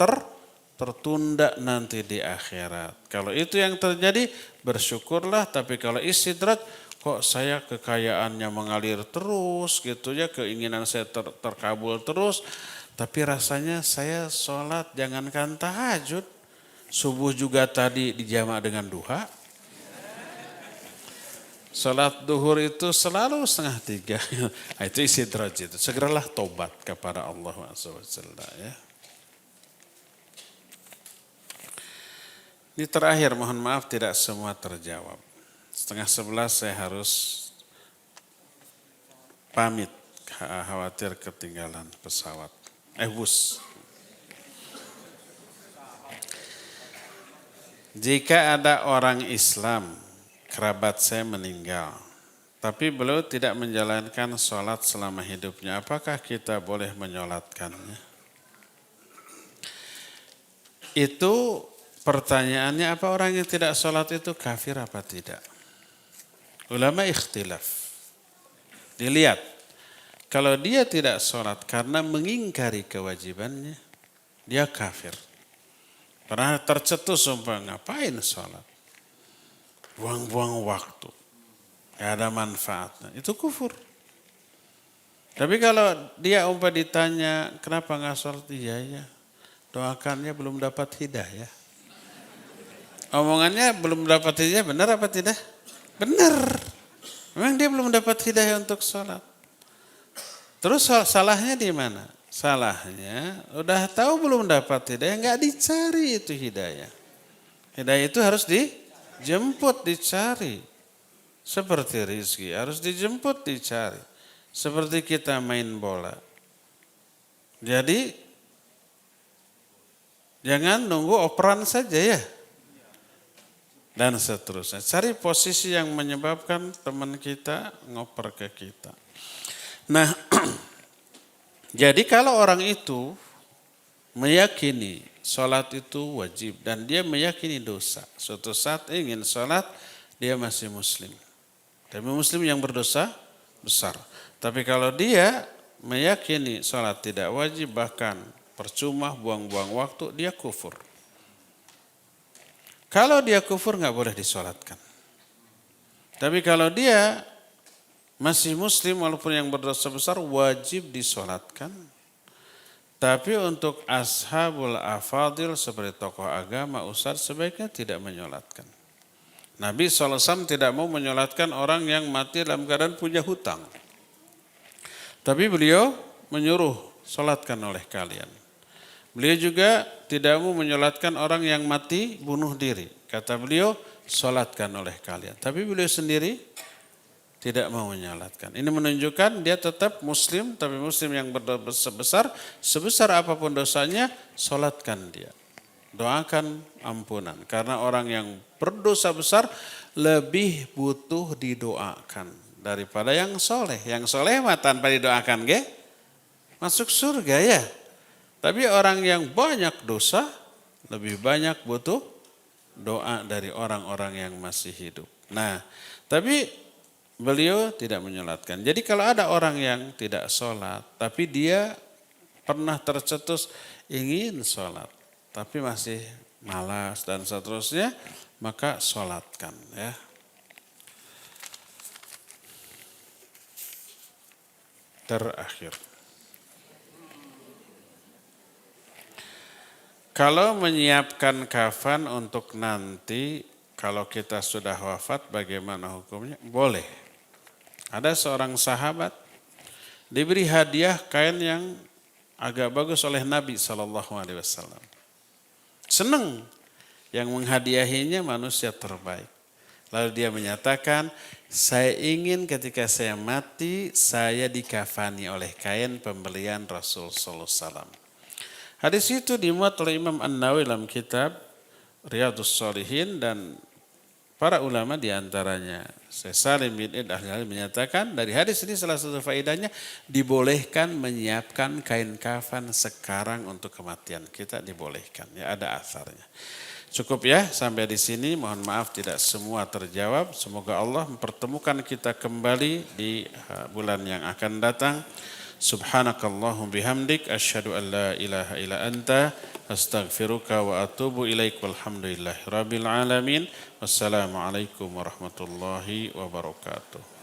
tertunda nanti di akhirat. Kalau itu yang terjadi, bersyukurlah. Tapi kalau istidraj, kok saya kekayaannya mengalir terus gitu ya, keinginan saya terkabul terus, tapi rasanya saya sholat jangankan tahajud, subuh juga tadi dijamak dengan duha. Sholat duhur itu selalu 2:30. Nah, itu istidraj itu. Segeralah tobat kepada Allah SWT ya. Ini terakhir, mohon maaf tidak semua terjawab. 10:30 saya harus pamit, khawatir ketinggalan pesawat. Bus. Jika ada orang Islam, kerabat saya meninggal, tapi beliau tidak menjalankan sholat selama hidupnya, apakah kita boleh menyolatkannya? Itu pertanyaannya, apa orang yang tidak sholat itu kafir apa tidak? Ulama ikhtilaf. Dilihat, kalau dia tidak sholat karena mengingkari kewajibannya, dia kafir. Pernah tercetus sumpah, ngapain sholat? Buang-buang waktu, gak ada manfaatnya, itu kufur. Tapi kalau dia ditanya, kenapa gak sholat? Iya, doakannya belum dapat hidayah. Omongannya belum dapat hidayah, benar apa tidak? Benar. Memang dia belum dapat hidayah untuk sholat. Terus salahnya di mana? Salahnya udah tahu belum dapat hidayah, nggak dicari itu hidayah. Hidayah itu harus dijemput, dicari. Seperti rezeki harus dijemput, dicari. Seperti kita main bola. Jadi jangan nunggu operan saja ya. Dan seterusnya. Cari posisi yang menyebabkan teman kita ngoper ke kita. Nah, jadi kalau orang itu meyakini sholat itu wajib dan dia meyakini dosa, suatu saat ingin sholat, dia masih muslim. Tapi muslim yang berdosa besar. Tapi kalau dia meyakini sholat tidak wajib, bahkan percuma buang-buang waktu, dia kufur. Kalau dia kufur nggak boleh disolatkan. Tapi kalau dia masih muslim walaupun yang berdosa besar, wajib disolatkan. Tapi untuk ashabul afadil seperti tokoh agama, ustadz sebaiknya tidak menyolatkan. Nabi SAW tidak mau menyolatkan orang yang mati dalam keadaan punya hutang. Tapi beliau menyuruh solatkan oleh kalian. Beliau juga tidak mau menyolatkan orang yang mati bunuh diri. Kata beliau, solatkan oleh kalian. Tapi beliau sendiri tidak mau menyolatkan. Ini menunjukkan dia tetap muslim, tapi muslim yang berdosa besar, sebesar apapun dosanya, solatkan dia. Doakan ampunan. Karena orang yang berdosa besar lebih butuh didoakan daripada yang soleh. Yang soleh mah tanpa didoakan, masuk surga ya. Tapi orang yang banyak dosa, lebih banyak butuh doa dari orang-orang yang masih hidup. Nah, tapi beliau tidak menyolatkan. Jadi kalau ada orang yang tidak sholat, tapi dia pernah tercetus ingin sholat, tapi masih malas dan seterusnya, maka sholatkan ya. Terakhir. Kalau menyiapkan kafan untuk nanti, kalau kita sudah wafat bagaimana hukumnya? Boleh. Ada seorang sahabat diberi hadiah kain yang agak bagus oleh Nabi SAW. Senang yang menghadiahinya manusia terbaik. Lalu dia menyatakan, saya ingin ketika saya mati, saya dikafani oleh kain pembelian Rasul SAW. Hadis itu dimuat oleh Imam An-Nawawi dalam kitab Riyadhus Shalihin dan para ulama diantaranya Syekh Salim bin Id Al-Ghazali menyatakan dari hadis ini salah satu faedahnya dibolehkan menyiapkan kain kafan sekarang untuk kematian kita, dibolehkan ya, ada asarnya. Cukup ya sampai di sini, mohon maaf tidak semua terjawab. Semoga Allah mempertemukan kita kembali di bulan yang akan datang. Subhanakallahum bihamdik asyhadu an la ilaha illa anta astaghfiruka wa atubu ilaik walhamdulillahi rabbil alamin. Wassalamualaikum warahmatullahi wabarakatuh.